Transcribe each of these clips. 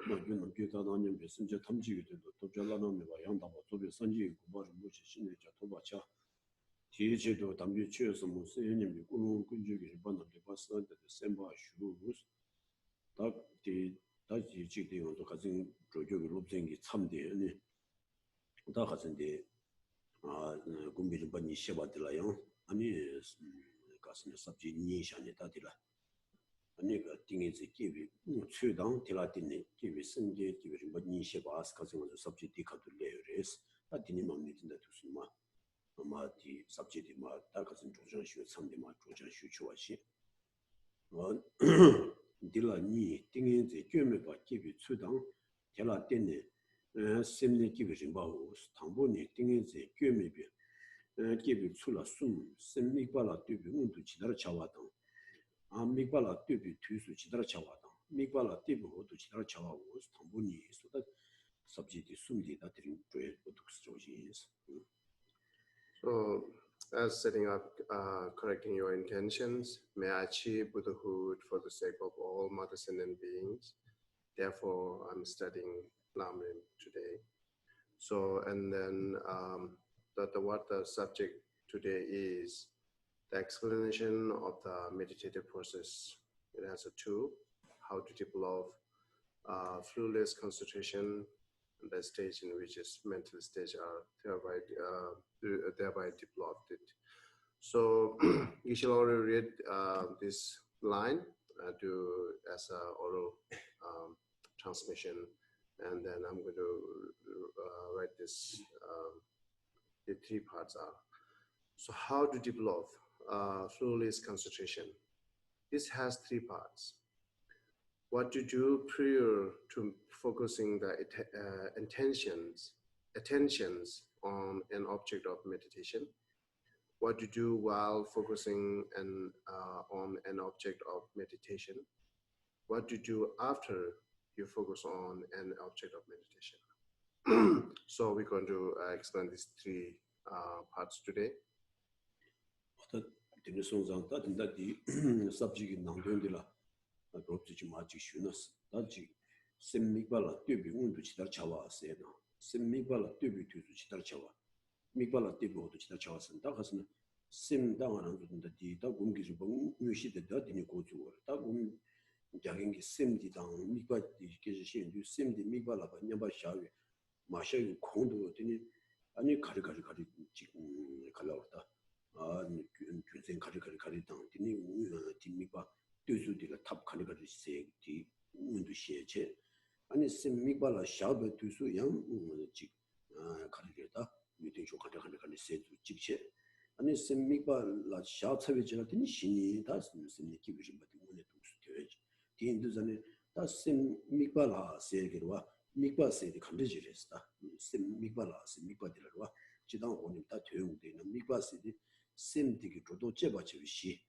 나균은 교단하는 배선제 탐지기도 도전하는 양다고 도비 선지 고발을 무시 신내자 도바차 뒤에도 담비 취해서 뭐 세연님이 꾸는 근육이 번한테 봤었는데 셈바 슈루스 딱디 다시 지대도 가진 조교의 롭생이 참대니 다 가진데 아 군비를 번이 셔봐들라요 아니 가슴에 삽지 니샤네 다들라 아니 그 띵이지 기비 최당 딜라딘네 기비 승계 기비 뭐 니셔봐스 가지고 삽지 디카들레레스 다 디니만 믿는다 두스마 아마디 삽지디 다 가진 조정슈 참디마 조정슈 추와시 딜라니 띵인지 괴메바 기비 최당 딜라딘네 심리 기비 정바우 당보니 띵인지 괴메비 기비 출라 숨 심리발라 뒤비 운도 지다라 차와당 아 미발라 뒤비 뒤수 지다라 차와당 미발라 뒤비 호도 지다라 차와고 당보니 소다 삽지디 숨디다 드린 조에 보톡스 조지스. So, as setting up, correcting your intentions, may I achieve Buddhahood for the sake of all mother sentient beings. Therefore, I'm studying Lamrim today. So, and then what the subject today is the explanation of the meditative process. It has a two: how to develop flawless concentration. The stage in which is mental stage are thereby developed it. So you should already read this line as a oral transmission, and then I'm going to write this. The three parts are. So how to develop flawless concentration? This has three parts. What to do prior to focusing the attentions on an object of meditation. What to do while focusing on an object of meditation. What to do after you focus on an object of meditation. So we're going to explain these three parts today. 롭지 마치 슈너스 다지 셈미발라 뚜비 운도 치다 차와세나 셈미발라 뚜비 뚜주 치다 차와 미발라 뚜비 오도 치다 차와선다 가서는 셈당하는 것인데 디다 공기를 본 유시되다 디니 고주어 다공 자긴기 셈디당 미바디 계시신도 셈디 미발라 바냐바 샤위 마샤이 공도 되니 아니 가리가리 지금 갈라왔다 아 균생 가리가리 당 디니 디미바 두수디가 탑 카리가리 세기 운도 시에체 아니 셈미발라 샤베 두수 양 직 카리게다 미대조 카리가리 세주 직체 아니 셈미발라 샤차베지가 되니 신이 다 셈미 기부심 받은 운에 두수 되지 디인도 전에 다 셈미발라 세기로와 미바 세디 컨디지레스다 셈미발라 셈미바디라와 지당 오늘 다 되용되는 미바 세디 셈디기 조도 제바치시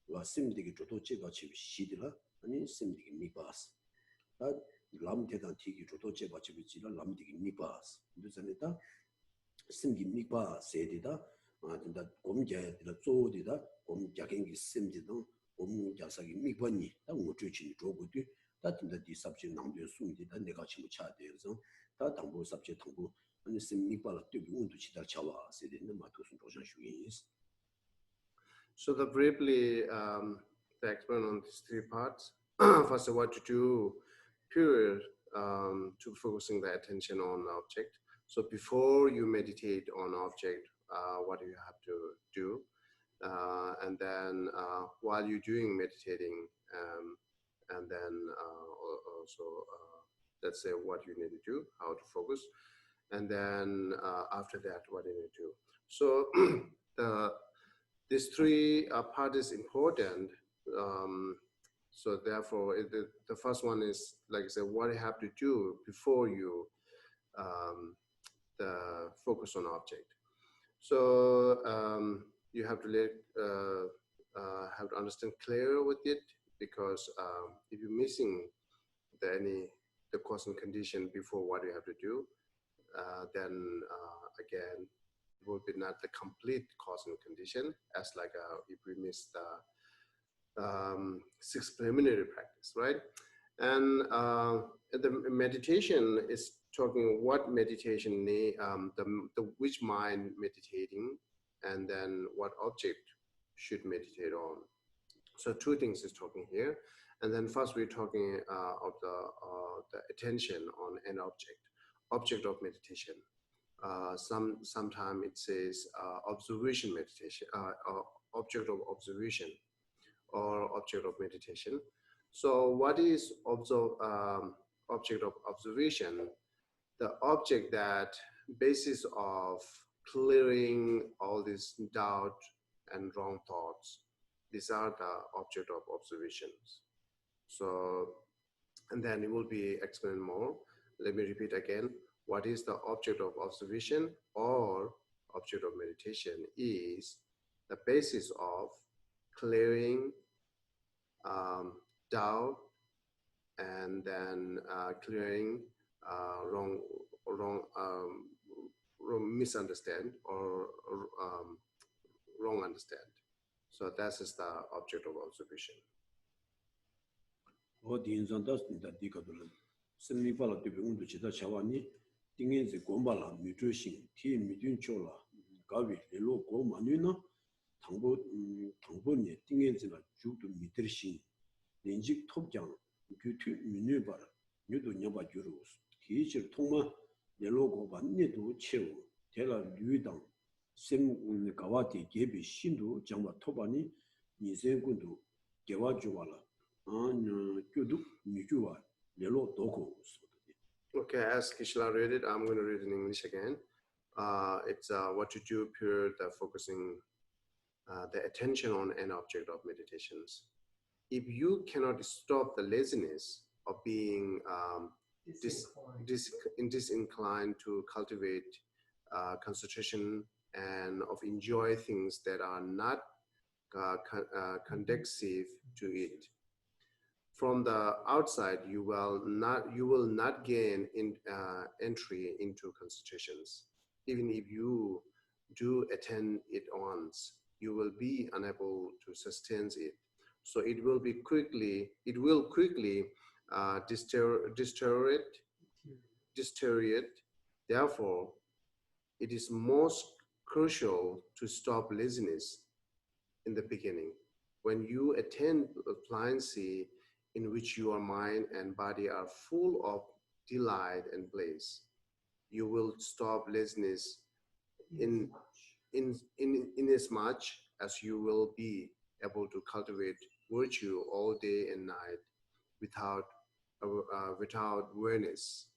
와 심디기 조도 제바치 시디라 아니 심디기 미바스 다 람테다 티기 조도 제바치 지라 람디기 미바스 그래서다 심기 미바 세디다 아 진짜 곰자에다 조디다 곰자겐기 심디도 곰자사기 미바니 다 우주치 조고디 다 진짜 디 삽지 남들 숨디다 내가 지금 차대서 다 당보 삽지 당보 아니 심 미바라 뜨비 운도 치다 차와 세디는 마토스 조장 슈인스. So the briefly the explain on these three parts. First, what to do period to focusing the attention on the object. So before you meditate on object, what do you have to do? And then while you're doing meditating, and then also let's say what you need to do, how to focus, and then after that, what you need to do. So these three part is important. So therefore, the first one is, like I said, what you have to do before you focus on object. So you have to have to understand clear with it, because if you're missing the cause and condition before what you have to do, then again, will be not the complete cause and condition, as like if we miss the 6 preliminary practice, right? And the meditation is talking what meditation, which mind meditating, and then what object should meditate on. So two things is talking here. And then first we're talking of the attention on an object of meditation. Sometime it says observation meditation, object of observation or object of meditation. So what is object of observation? The object that basis of clearing all this doubt and wrong thoughts. These are the object of observations. So, and then it will be explained more. Let me repeat again. What is the object of observation or object of meditation is the basis of clearing doubt and then clearing wrong misunderstand or wrong understand. So that is the object of observation. Okay, as Kishla read it, I'm going to read in English again. It's what to do period focusing the attention on an object of meditations. If you cannot stop the laziness of being disinclined to cultivate concentration and of enjoy things that are not conducive to it. From the outside, you will not gain entry into concentrations. Even if you do attend it once, you will be unable to sustain it. So it will quickly deteriorate. Therefore, it is most crucial to stop laziness in the beginning. When you attend pliancy in which your mind and body are full of delight and bliss, you will stop laziness in as much as you will be able to cultivate virtue all day and night without awareness.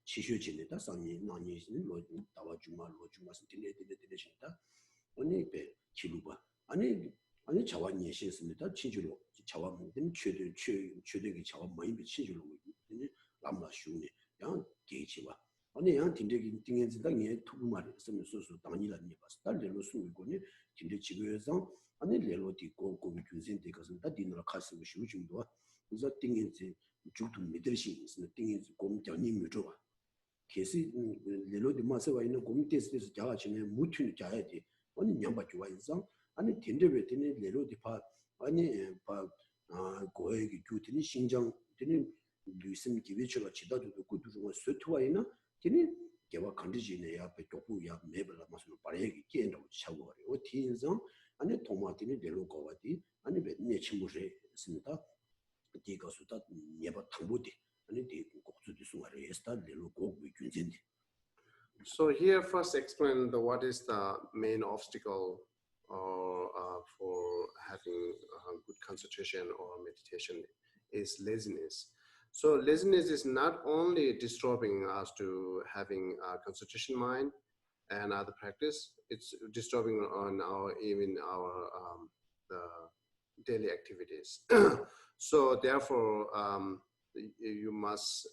치슈진에 다 상니 나니는 로 다와주마 로주마스 딜레 신다 아니 배 기루바 아니 자원 예시했습니다. 친주로 자원 문제는 최대기 자원 모임이 친주로 이제 남라슈니 양 게이지와 아니 양 딘데기 딩엔지당 예 투부 말이 쓰면 소소 당이라니 봤어. 달래로 숨고니 딘데 지구에서 아니 레로디 고고비 준센데 것은 다 디노라 카스고 쉬우중도 그래서 딩엔지 주도 믿으시 있는 딩엔지 공전이 뮤조와 계시 레로디 마서와 있는 공테스에서 자가 전에 무튼이 자야 돼. 아니 냠바 좋아 있어. 아니 딘데베 딘데 레로디 파 아니 파 고액이 주트니 신장 딘이 루심 기비처가 지다도 고두가 스토와이나 딘이 개와 컨디션에 앞에 조부야 매블라 마스로 바래기 깨는 차고 어 티인성 아니 토마티니 레로고와디 아니 베네 친구제 있습니다. 디가수다 예바 당보디 아니 디 곡수디 수와레 에스타 레로고 위준진디. So here first explain what is the main obstacle for having good concentration or meditation is laziness. So laziness is not only disturbing us to having a concentration mind and other practice, it's disturbing on even our the daily activities. So therefore, you must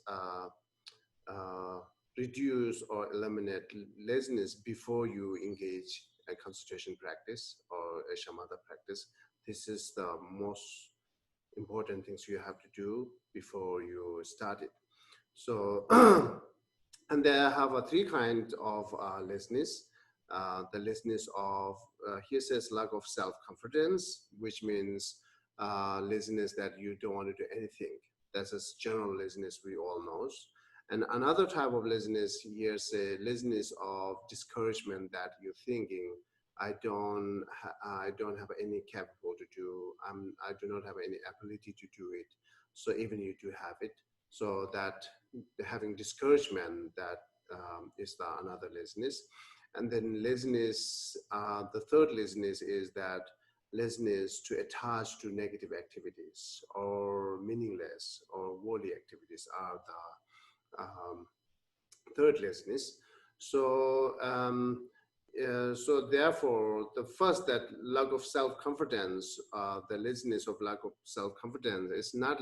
reduce or eliminate laziness before you engage a concentration practice or a shamatha practice. This is the most important things you have to do before you start it. So, and there have three kinds of laziness. The laziness of, here says lack of self-confidence, which means laziness that you don't want to do anything. That's a general laziness we all know. And another type of laziness, here's a laziness of discouragement that you're thinking, I don't have any capable to do. I do not have any ability to do it. So even you do have it. So that having discouragement, that is another laziness. And then laziness, the third laziness is that laziness to attach to negative activities or meaningless or worldly activities are the third laziness. So so therefore, the first, that lack of self-confidence, the laziness of lack of self-confidence is not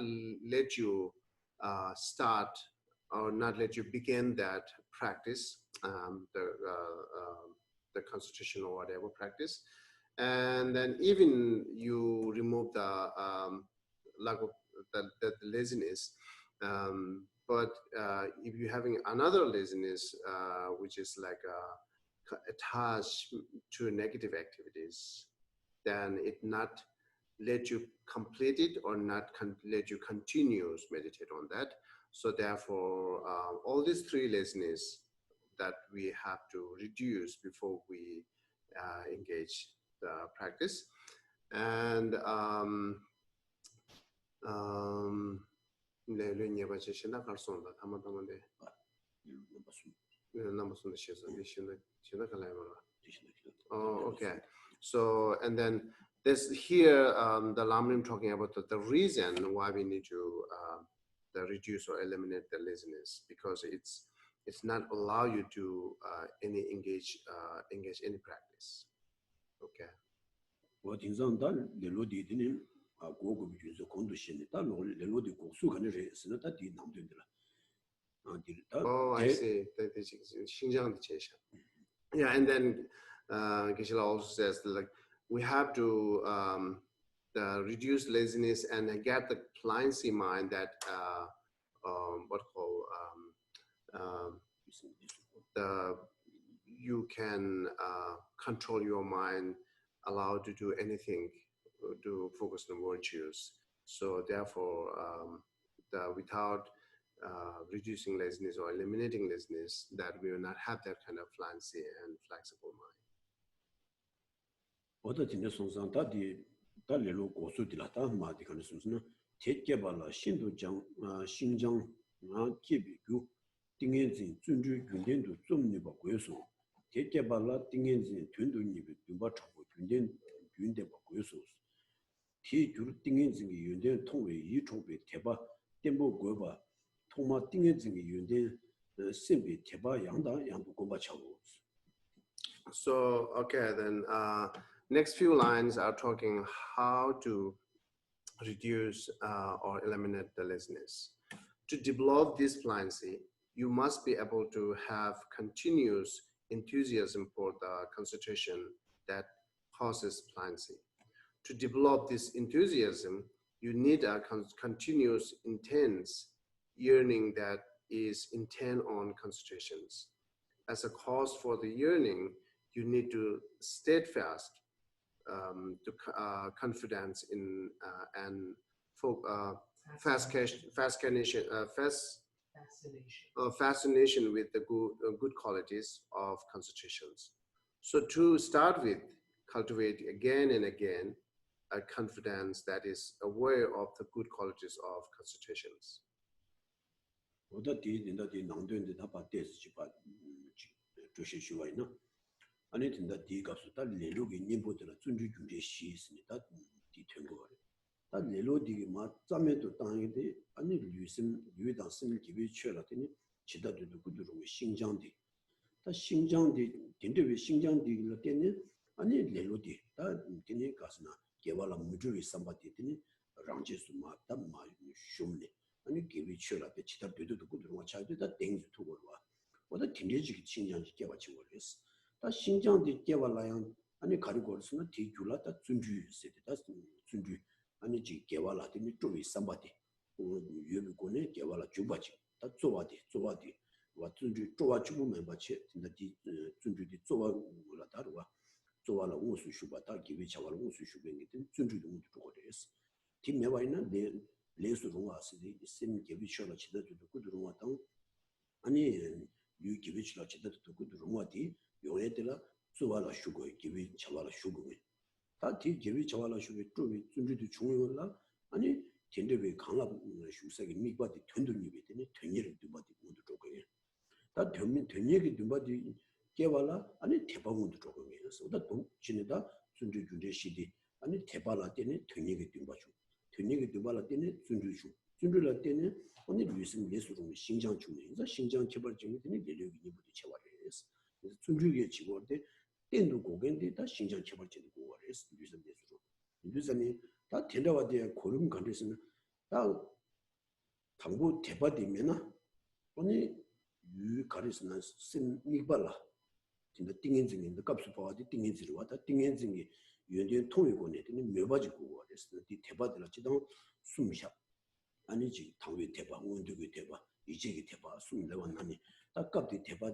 let you start or not let you begin that practice, the concentration or whatever practice. And then even you remove the lack of the laziness, but if you're having another laziness, which is like attached to negative activities, then it not let you complete it or not let you continue meditate on that. So therefore, all these three laziness that we have to reduce before we engage the practice. And oh, okay. So, and then this here, the Lamrim talking about the reason why we need to reduce or eliminate the laziness, because it's not allow you to engage any practice. Okay. What in some done, the Lodi didn't go with the condition, the Lodi go so can raise that did not do that. Oh, I see. That is Xinjiang Geshe. Yeah, and then Geshe also says that, like, we have to reduce laziness and get the pliancy mind that you can control your mind, allowed to do anything, to focus on virtues. So therefore, without reducing laziness or eliminating laziness, that we will not have that kind of pliancy and flexible mind. What in the Sonsan Tadi, Talelo Gosu de la Tama, the Consumer, take Gabala, Shindu Xinjiang, Kibigu, Dingenzin, Zunju, Junden to Zumni Bagueso, take Gabala, Dingenzin, Tunduni, Dubacho, Junden, Junde Baguesos. T. Dingenzin, Yunden, Tongue, Yichobe, Teba, Dembo Goba, Toma Dingenzin, Yunden, simbi teba yangda yangdu gomba chago. So, okay, then next few lines are talking how to reduce or eliminate the laziness. To develop this pliancy, you must be able to have continuous enthusiasm for the concentration that causes pliancy. To develop this enthusiasm, you need a continuous, intense yearning that is intent on concentrations. As a cause for the yearning, you need to steadfast confidence in and fascination with the good qualities of concentrations. So to start with, cultivate again and again a confidence that is aware of the good qualities of concentrations. 오다 디인다 디 낭도인데 다 바데스 지바 조시 쉬와이나 아니 된다 디 값을 다 레로기 님보더라 준주 준비 시있습니다 디 된거 다 레로디 마 짬에도 땅인데 아니 류심 류당 심을 기비 쳐라더니 지다도 그들로 신장디 다 신장디 딘데비 신장디를 때는 아니 레로디 다 딘이 가스나 개발라 무주위 삼바디더니 랑제수마 담마 shum네 아니 기비 쳐라데 지다도 그들로 차도다 땡지 두고 와 오다 딘데지 신장지 개발치 걸렸어 다 신장디 개발라양 아니 가리고르스는 뒤줄라다 준주세다 준주 아니 지 개발라더니 좀 삼바디 유비고네 개발라 주바지 다 쪼와디 와 준주 쪼와 주부면 바치 진짜 디 준주디 쪼와라 다르와 쪼와라 우수 슈바다 기비 차와라 우수 슈뱅이 준주도 못 주고 그랬어 팀내와 있는 레스로 와서디 심 기비 쳐라 치다도 그들로 왔다 아니 유 기비 쳐라 치다도 그들로 왔디 요에들라 쪼와라 슈고 기비 차와라 슈고 다티 기비 차와라 슈고 좀 준주도 중요하라 아니 딘데베 강라 슈세기 미바디 튼든이베 되네 튼예를 두바디 모두 쪼고요 다 튼예기 두바디 개발라 아니 대방문도 쪼고요 그래서 또 지내다 준주 준제 시디 아니 대발라 때네 튼예기 두바주 튼예기 두발라 때네 준주주 준주라 때네 아니 루이스 예수로 신장 중에 이제 신장 개발 중에 되네 내력이 이부터 채워려서 그래서 준주게 지고데 땐도 고겐데 다 신장 개발 중에 고거래서 루이스 예수로 루이스니 다 된다와데 고름 간데서는 다 당고 대바디면은 아니 유 가리스나 심 미발라 진짜 띵인증인데 값을 봐도 띵인지로 왔다 띵인증이 연전 통일권에 되는 몇바지고 그랬어 이 대바들라 지당 숨샤 아니지 당외 대바 원두기 대바 이제기 대바 숨내 왔나니 딱 값이 대바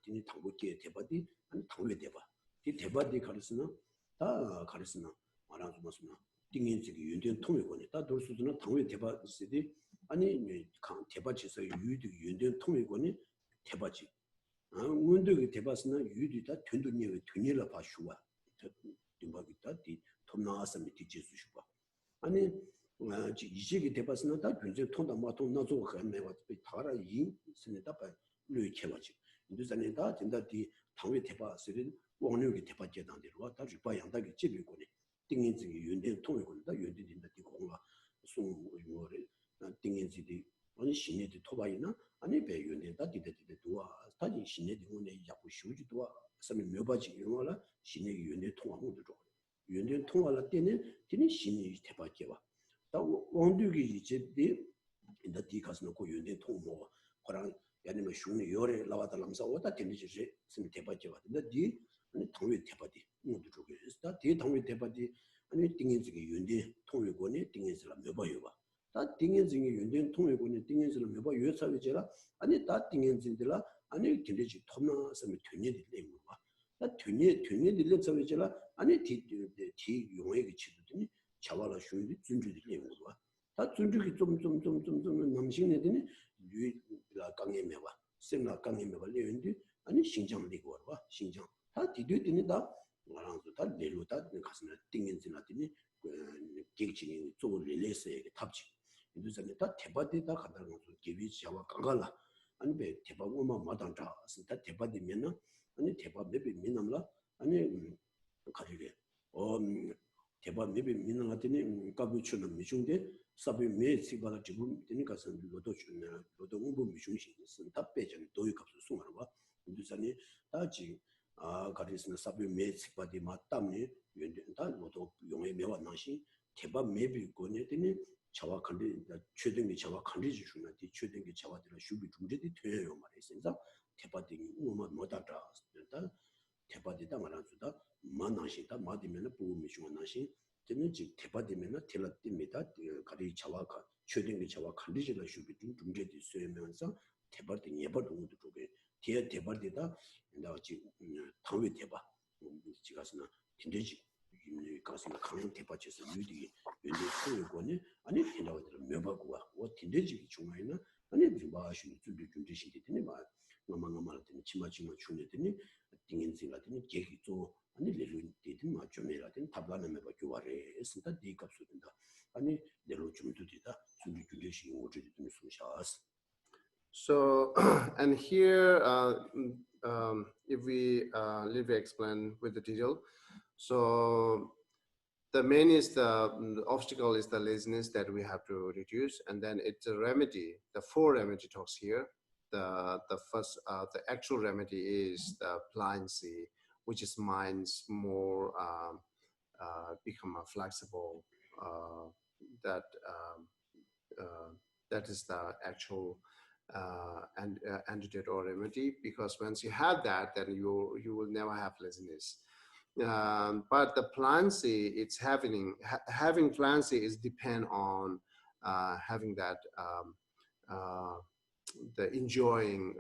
이 당고께 대바디 아니 당외 대바 이 대바디 가리스나 다 가리스나 말하지 마시나 띵인지기 연전 통일권에 다 돌수는 당외 대바시디 아니 강 대바지서 유도 연전 통일권이 대바지 원두기 대바스나 유디다 튼든이 튼이라 봐슈와 dimbagitta di tomnaasami di jesu shuba ani ji 이제기 대바스나 다 굉장히 통다 마통 나zo 해매와 타라 이 스네다 바 르케바지 인도산에 다 진짜 디 당외 대바스는 원료기 대바제단대로 왔다 주바 양다기 집이고네 띵인지기 윤대 통일권다 윤대진다 디 공가 송요를 띵인지디 아니 신내디 토바이나 아니 배 윤대다 디데디 도와 다지 신내디 오네 야부 쇼지 도와 섬이 몇바지 용어라 신내기 윤대 통화모도 줘 윤대 통화라 때는 되는 신이 대바제와 다 원두기 이제디 인다 디가스는 고 윤대 통모 그랑 야니면 슈네 요래 라와다 람사 오다 되는지 섬이 대바제와 근데 디 아니 당외 대바디 모두 줘게 다 디 당외 대바디 아니 띵인지기 윤대 통일권에 띵인지라 몇바요 봐 다 띵인지기 윤대 통일권에 띵인지라 몇바 요사위제라 아니 다 띵인지들라 아니 길리지 톰나섬이 튀니들 내고 봐. 나 튀니들 lep서위제라 아니 티 용에게 치더니 차와라 쇼이 준주들 내고 봐. 다 준주기 좀 남신네더니 유라 강에 매봐. 생나 강에 매봐 내는데 아니 신장 내고 봐. 신장 다 디디더니 다 말한도 다 내로다 가서는 띵인지나더니 객진이 쪽을 릴레스에 탑지. 인도전에 다 대바디다 간다는 거 기비 자와 강갈라. 아니 배 대박 오마 마당자 진짜 대박이면은 아니 대박 맵이 미남라 아니 가리래 대바 maybe 민나한테는 까부추는 미중데 사비 매 시바가 지금 되니까 선 로도 주는 로도 공부 미중시 있는 답배전 도의 값을 수만 봐. 인도산이 다지 가리스는 사비 매 시바디 맞다니 연다 로도 용의 매와 나시 대바 매비 거네 되니 자와 관리 최대의 자와 관리 주는 뒤 최대의 자와들의 수비 중재도 돼요 말이죠. 대바딩이 뭐다다 대바디다 말아주다 만나시다 마디면은 보험이 중요하시 저는 지 대바디면은 텔라띠입니다. 가리 자와가 최대의 자와 관리지를 수비 중재도 있으면서 대바딩 예벌도 쪽에 뒤에 대바디다 나지 당외 대바 지가스나 진대지 가슴에 강한 대바치에서 유디 연대 소유권이 아니 대나와들 몇바고와 진대지 중앙에는 아니 비바시 준비 준비시기 때문에 말 너만너만한테 치마치마 추네더니 띵인지라더니 계기도 아니 레루인데든 맞죠메라든 답라는 거 교와래 했습니다. 디값수된다. 아니 내로 준비되다 준비 준비시 오지도 수샤스. So and here if we explain with the detail, so the main is the obstacle is the laziness that we have to reduce, and then it's a remedy. The 4 remedy talks here. The first the actual remedy is the pliancy, which is mind's more become a flexible. That is the actual antidote or remedy, because once you have that, then you will never have laziness. But the pliancy, it's having pliancy is depend on having that the enjoying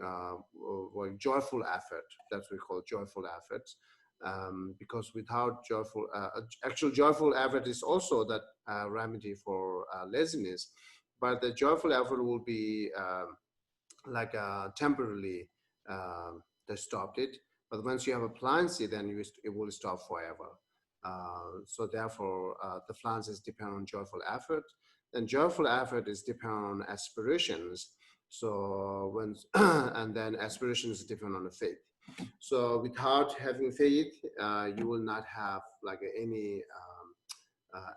or joyful effort. That's what we call joyful efforts. Because without joyful, actual joyful effort is also that remedy for laziness, but the joyful effort will be like temporarily they stopped it. But once you have a pliancy, then it will stop forever. So therefore, the pliancies depend on joyful effort. Then joyful effort is depend on aspirations. So and then aspirations depend on the faith. So without having faith, you will not have like any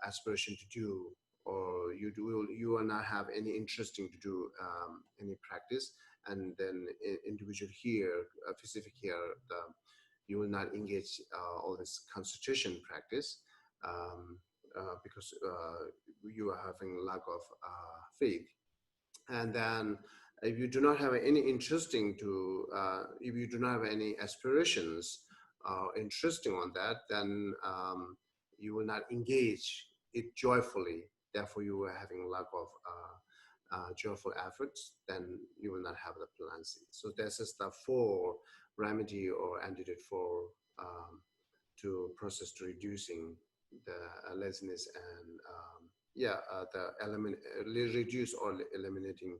aspiration to do, or you will not have any interesting to do any practice. And then individual here, specific here, you will not engage all this concentration practice because you are having lack of faith. And then if you do not have any interesting to, if you do not have any aspirations interesting on that, then you will not engage it joyfully. Therefore, you are having lack of joyful efforts, then you will not have the pliancy. So this is the 4 remedy or antidote for to process to reducing the laziness and the reduce or eliminating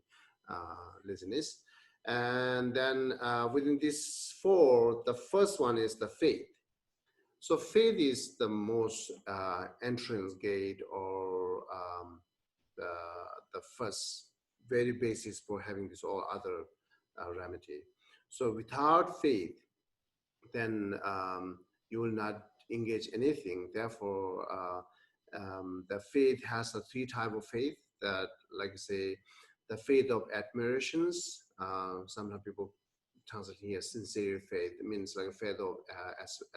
laziness. And then within these 4, the first one is the faith. So faith is the most entrance gate, or the first very basis for having this all other remedy. So without faith, then you will not engage anything. Therefore, the faith has a 3 type of faith. That, like say, the faith of admirations. Sometimes people translate here sincere faith. It means like a faith of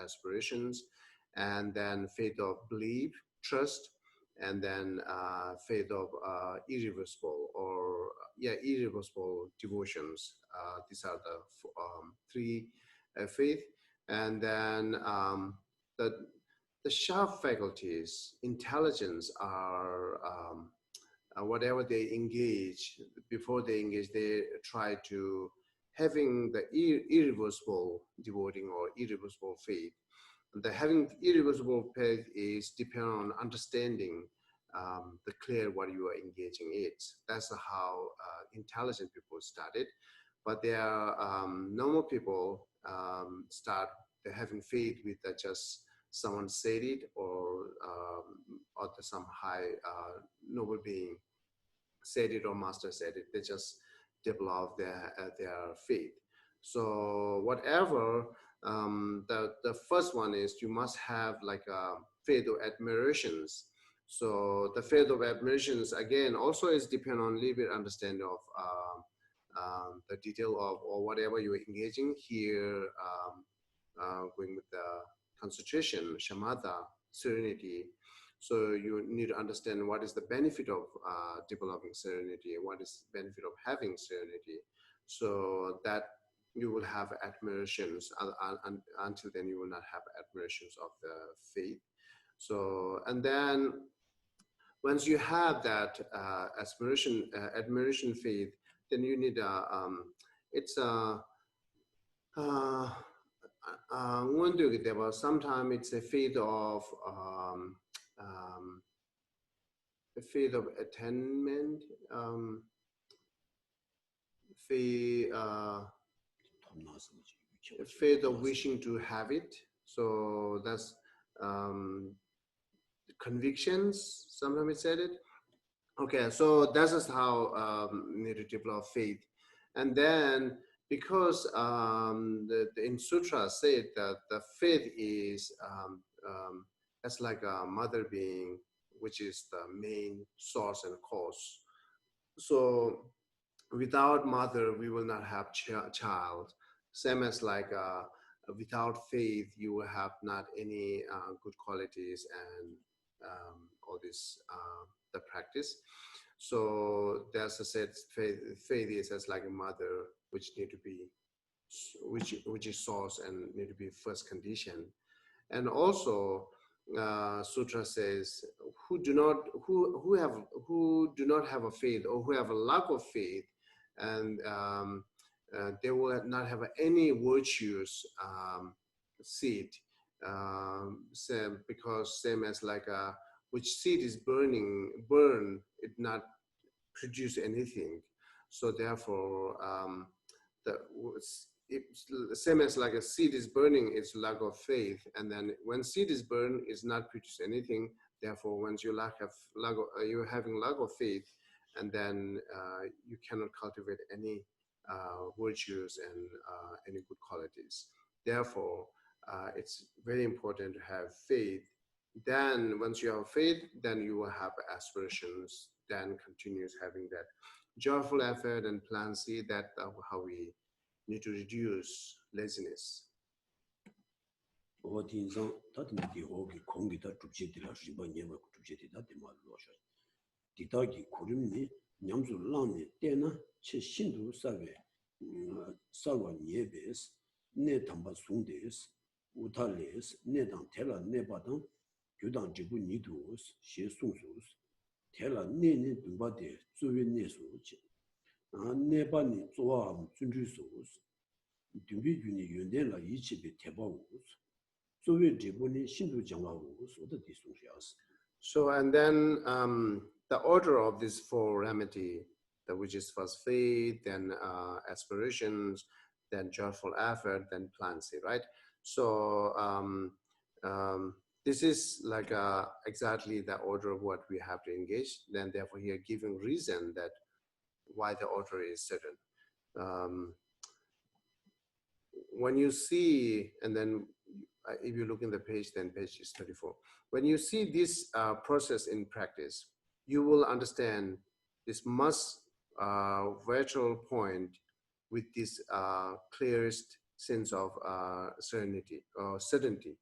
aspirations, and then faith of belief, trust, and then faith of irreversible or irreversible devotions. These are the 3 faith. And then the sharp faculties, intelligence are whatever they engage, before they engage, they try to having the irreversible devoting or irreversible faith. The having irreversible faith is depend on understanding the clear what you are engaging in. That's how intelligent people started. But there are normal people start having faith with just someone said it, or some high noble being said it, or master said it. They just develop their faith. So whatever The first one is you must have like a faith of admirations. So the faith of admirations again also is depend on a little bit understanding of the detail of or whatever you're engaging here, going with the concentration, shamatha, serenity. So you need to understand what is the benefit of developing serenity, what is the benefit of having serenity, so that you will have admirations, until then you will not have admirations of the faith. So, and then once you have that admiration faith, then you need it's sometimes it's a faith of attainment, faith of wishing to have it. So that's convictions. Sometimes it said it. Okay, so that's just how need to develop faith, and then because in sutra said that the faith is as like a mother being, which is the main source and cause. So without mother, we will not have child. Same as like without faith, you will have not any good qualities and all this the practice. So there's a said faith is as like a mother, which need to be which is source and need to be first condition. And also sutra says who do not have a faith, or who have a lack of faith, and they will not have any virtues seed, because same as like which seed is burn, it not produce anything. So therefore it's same as like a seed is burning, it's lack of faith, and then when seed is burned, it's not produce anything. Therefore, once you you're having lack of faith, and then you cannot cultivate any virtues and any good qualities. Therefore, it's very important to have faith. Then once you have faith, then you will have aspirations, then continues having that joyful effort and plan. See that how we need to reduce laziness. Dhargey kurimni nyamzu langni tena che shindu salwa nyebes ne tamba sungdes utales ne dang tela ne badang gyudang jibu nidus she sungsus tela ne ne dumba de zuwe ne suji ne ba ni zuwa zunju sus dumbi gyuni yunden la ichibe teba us zuwe jibu ni shindu jangwa us oda di sungsyas. So, and then the order of these four remedy, which is first faith, then aspirations, then joyful effort, then plancy, right? So this is like exactly the order of what we have to engage. Then therefore here giving reason that why the order is certain. When you see, and then if you look in the page, then page is 34. When you see this process in practice, you will understand this most virtual point with this clearest sense of serenity or certainty.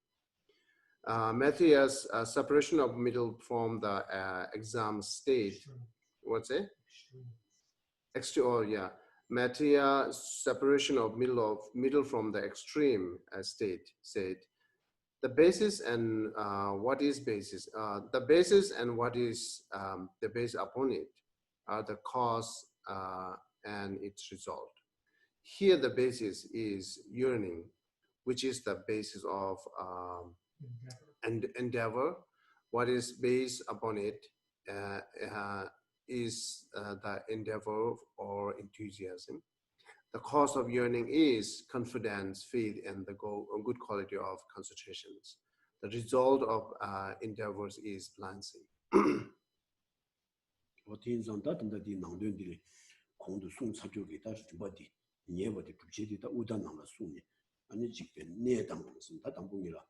Matthias, separation of middle from the exam state. What's it? Yeah. Matthias, separation of middle from the extreme state said. The basis and what is basis? The basis and what is the base upon it are the cause and its result. Here the basis is yearning, which is the basis of endeavor. What is based upon it is the endeavor or enthusiasm. The cause of yearning is confidence, faith, and the good quality of concentrations. The result of endeavors is plancy. 아니 지금 내당은 다 당봉이라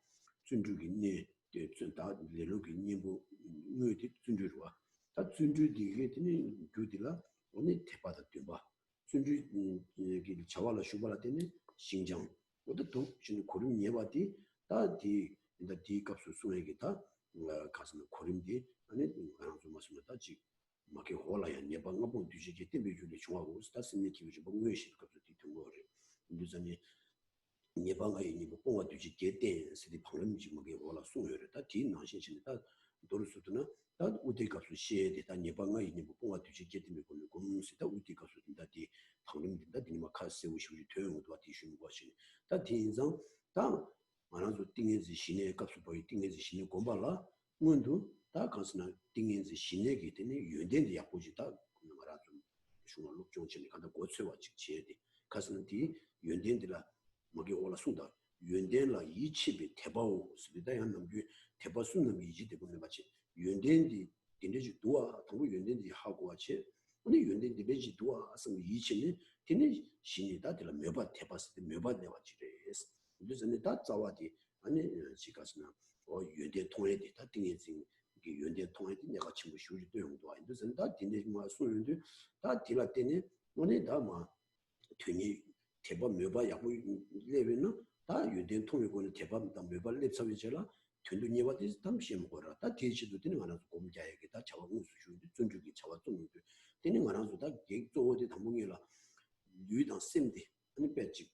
준주기 내 다 레로기 님보 뇌디 준주와 다 준주디게 되니 교디라 오늘 대받아 봐 준주 기 자와라 슈발라 되니 신장 어디도 지금 고름 예바디 다디 인다 디 값수 수에게다 가슴 고름디 아니 좀 맞습니다 지 막이 홀라야 예방가 본 뒤지게 때문에 줄이 좋아하고 스타스니 기브지 뭐 외식 값도 뒤든 거래 인도전이 예방가 이니 뭐 봉화 뒤지게 때 스디 방름지 뭐게 홀라 소요를 다 뒤나신신이 다 도르수드나 다 우디 값수 시에데 다 예방가 이니 뭐 봉화 뒤지게 때문에 공무시다 우디 값수 다 방름진다 니마 카세 우시우지 퇴용도 뒤슈는 것이 다 뒤인상 다 만화도 띵에지 신의 값수 보이 띵에지 신의 공발라 문도 다 가스나 띵인지 신내기 되니 연된데 약보지다 말아 좀 중앙 록종진이 간다 고쳐와 직지에디 가스는 뒤 연된들라 뭐게 올라 쏜다 연된라 이치비 대바오 스비다 한 남규 대바 쏜는 이지 되고는 같이 연된디 딘데지 도와 당고 연된디 하고 같이 근데 연된디 베지 도와 성 이치니 되니 신이다 들라 매바 대바스 매바 내와지레스 그래서 다 자와디 아니 지가스나 연된 통해디 다 띵인지 연대 통해서 내가 친구 쉬우지 도용도 아닌데 다 딘데 뭐 소유인데 다 딜라 때니 오늘 다뭐 되니 대법 몇바 야고 레벨은 다 연대 통해고는 대법 다 몇바 랩사위제라 된도니와디 담시 먹어라 다 대지도 되는 하나 공자에게 다 자원을 수주인데 존중이 자원 좀 되는 하나도 다 계획조어디 담봉이라 유이당 셈디 아니 배지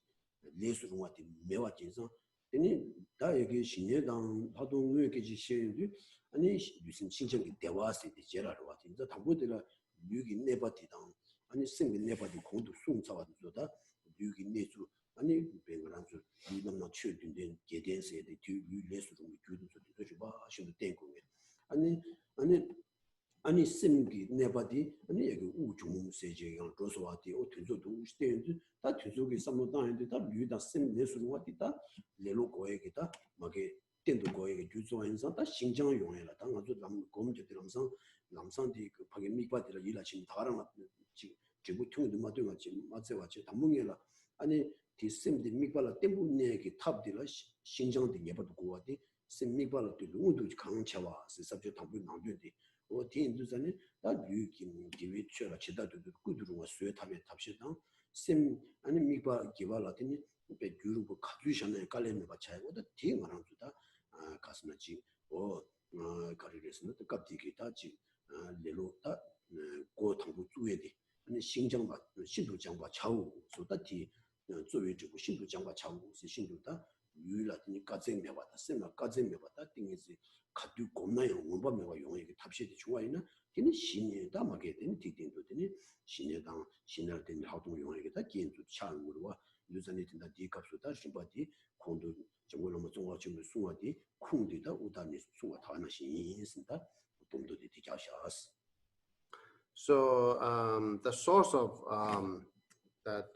레스로 와디 매와진서 되니 다 여기 신예당 파동의 지시인데 아니 무슨 신청이 대화세 되지라로 와서 이제 당보들라 유기 내바디당 아니 생기 내바디 공도 송차와도다 유기 내주 아니 배그란주 이놈나 최든된 계den세의 뒤유 레스로 규도 저도 봐 신도 땡고게 아니 심기 내바디 아니 여기 우중 세제가 조소와디 어튼조도 우스테인데 다 뒤속에 삼노다인데 다 유다 심 내수로 와디다 레로고에게다 막에 된도 거에게 주소한서 다 신장 용해라 당아주 남 검제들면서 남산디 그 파게 미바디라 일하신 다른 지금 통도 맞도같이 맞세와치 담문이라 아니 디심디 미발라 때문에게 탑디라 신장디 예버도 고와디 심 미발라 때 누구도 강차와 sabje 담부 나도디 어 디인도자네 다 유긴 기위처라 지다도 꾸두루와 수에 탑에 탑시당 심 아니 미바 기발라더니 배 규르고 가주셨네 깔레메 바차고다 디만한도다 가스나지 가리레스는 갑디기 다지 레로다 고 당부 주에디 아니 신장바 신도장바 차우 소다티 조회지고 신도장바 차우 신도다 유라더니 까쟁매바다 셈마 까쟁매바다 띵이지 가두 겁나요 원범매가 용에게 탑시디 좋아이나 걔는 신에다 막게 되는 디딘도 되니 신에당 신할 때는 하동 용에게다 기인도 차은으로와 유전이 된다 디값보다 신바디 공도 정말로 뭐 종화 좀 수화디 쿵디다 우다니 수화 다 하나씩 있습니다. 동도디 디자샤스. So the source of that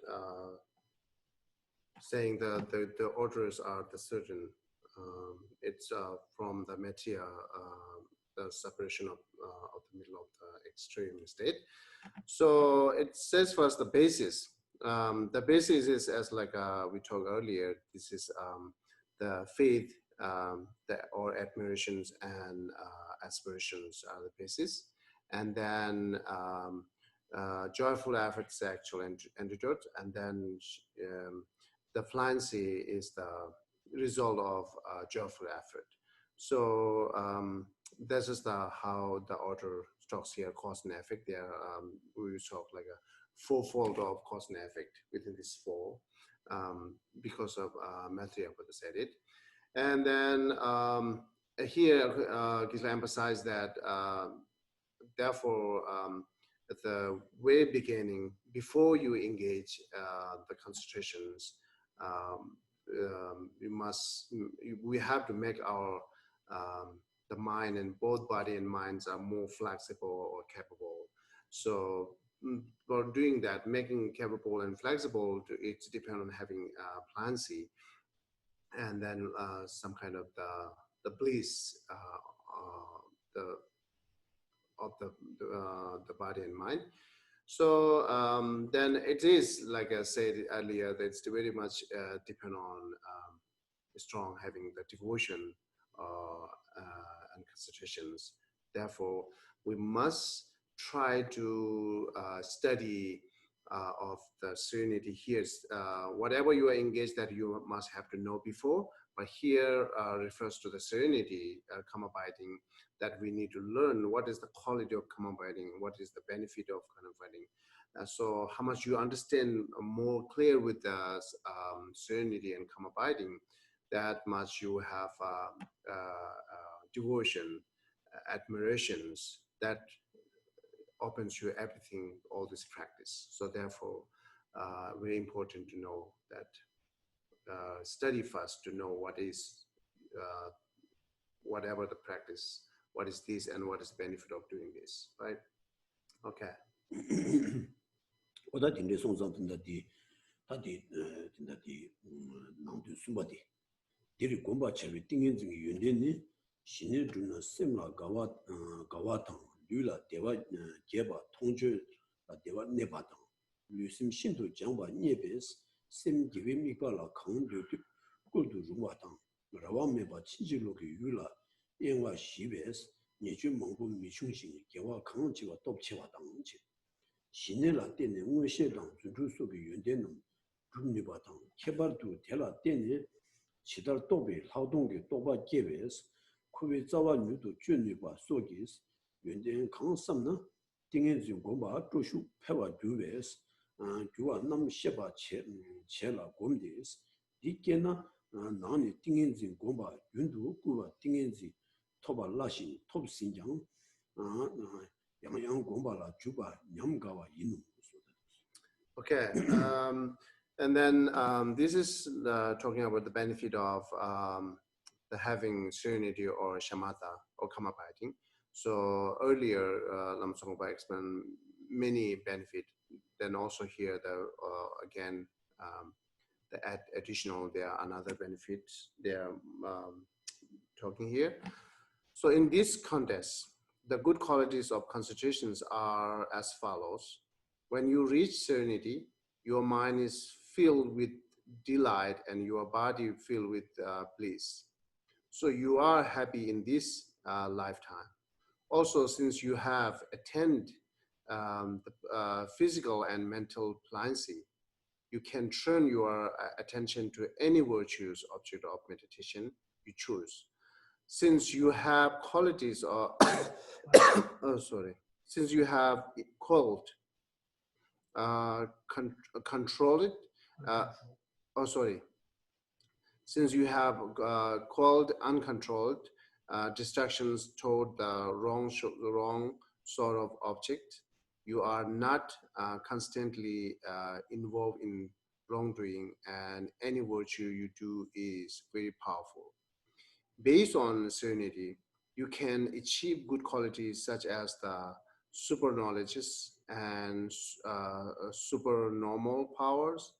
saying that the orders are the surgeon, it's from the metia, the separation of the middle of the extreme state. So it says first the basis. The basis is as like we talked earlier. This is the faith, or admirations and aspirations are the basis, and then joyful effort is the actual antidote, and then the fluency is the result of joyful effort. So this is how the order talks here, cause and effect. There we talk like a fourfold of cause and effect within this four, because of Matthew said it. And then here Geshe emphasized that therefore at the way beginning, before you engage the concentrations, we have to make our the mind, and both body and minds are more flexible or capable. So for doing that, making capable and flexible, it depends on having pliancy, and then some kind of the bliss of the body and mind. So then it is, like I said earlier, that it's very much depend on strong having the devotion and concentrations. Therefore, we must try to study of the serenity here. Whatever you are engaged, that you must have to know before. But here refers to the serenity, karma abiding, that we need to learn what is the quality of karma abiding, what is the benefit of karma abiding. So how much you understand more clear with the serenity and karma abiding, that much you have devotion, admirations, that opens you everything, all this practice. So therefore, very important to know that study first to know what is whatever the practice, what is this and what is the benefit of doing this, right? Okay. 오다 딘데 송상 딘다디 다디 딘다디 나도 숨바디 디리 곰바 체비 띵인증이 윤데니 신을 주는 셈라 가와당 류라 대와 제바 통주 대와 네바당 류심 신도 장바 니베스 셈 기베미가라 강도 고도 루마당 라와메바 친지로게 유라 인와 시베스 니주 몽고 미충신 개와 강지와 돕치와 당지 신내라 때문에 원시당 주주 속에 연대는 중립바당 개발도 대라 때문에 지달 도배劳动의 도바 계획에서 쿠베 자와 뉴도 준립바 속에서 연대는 강섬는 띵인지 공바 조슈 패와 주베스 주와 남시바 체라 곰데스 디케나 나니 띵인지 공바 윤도 구와 띵인지 토바 라신 톱신장 Okay, and then this is talking about the benefit of the having serenity or shamatha or karma abiding. So earlier, Lobsang explained many benefit. Then also here, again, the additional, there are another benefits they are talking here. So in this context, the good qualities of concentrations are as follows. When you reach serenity, your mind is filled with delight and your body filled with bliss. So you are happy in this lifetime. Also, since you have attained the physical and mental pliancy, you can turn your attention to any virtuous object of meditation you choose. Since you have qualities of, since you have called, controlled, since you have called uncontrolled distractions toward the wrong sort of object, you are not constantly involved in wrongdoing, and any virtue you do is very powerful. Based on serenity, you can achieve good qualities such as the super knowledges and super normal powers.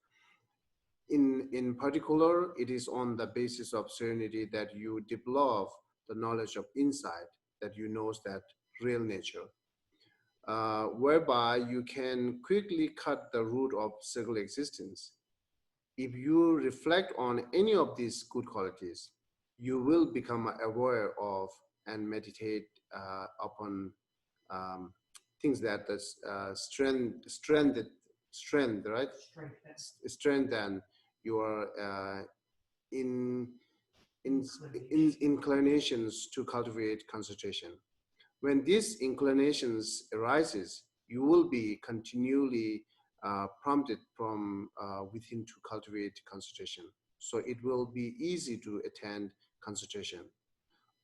In particular, it is on the basis of serenity that you develop the knowledge of insight, that you know that real nature, whereby you can quickly cut the root of single existence. If you reflect on any of these good qualities, you will become aware of and meditate upon things that strengthen your inclinations to cultivate concentration. When these inclinations arises, you will be continually prompted from within to cultivate concentration. So it will be easy to attain concentration.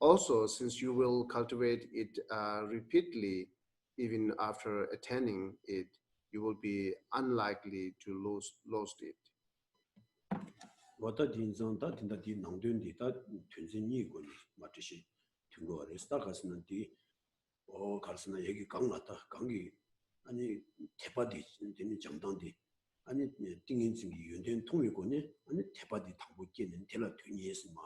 Also, since you will cultivate it repeatedly, even after attaining it, you will be unlikely to lose it. Wata dinzang ta tinda di nangdun di ta tunzin yi gu ma tishi tungo res ta kasna di o kasna yegi gangla ta gangi ani tepa di dini jamdang di ani tingin zingi yunten tongwi gu ne ani tepa di tangbo genen tela tunyi esi ma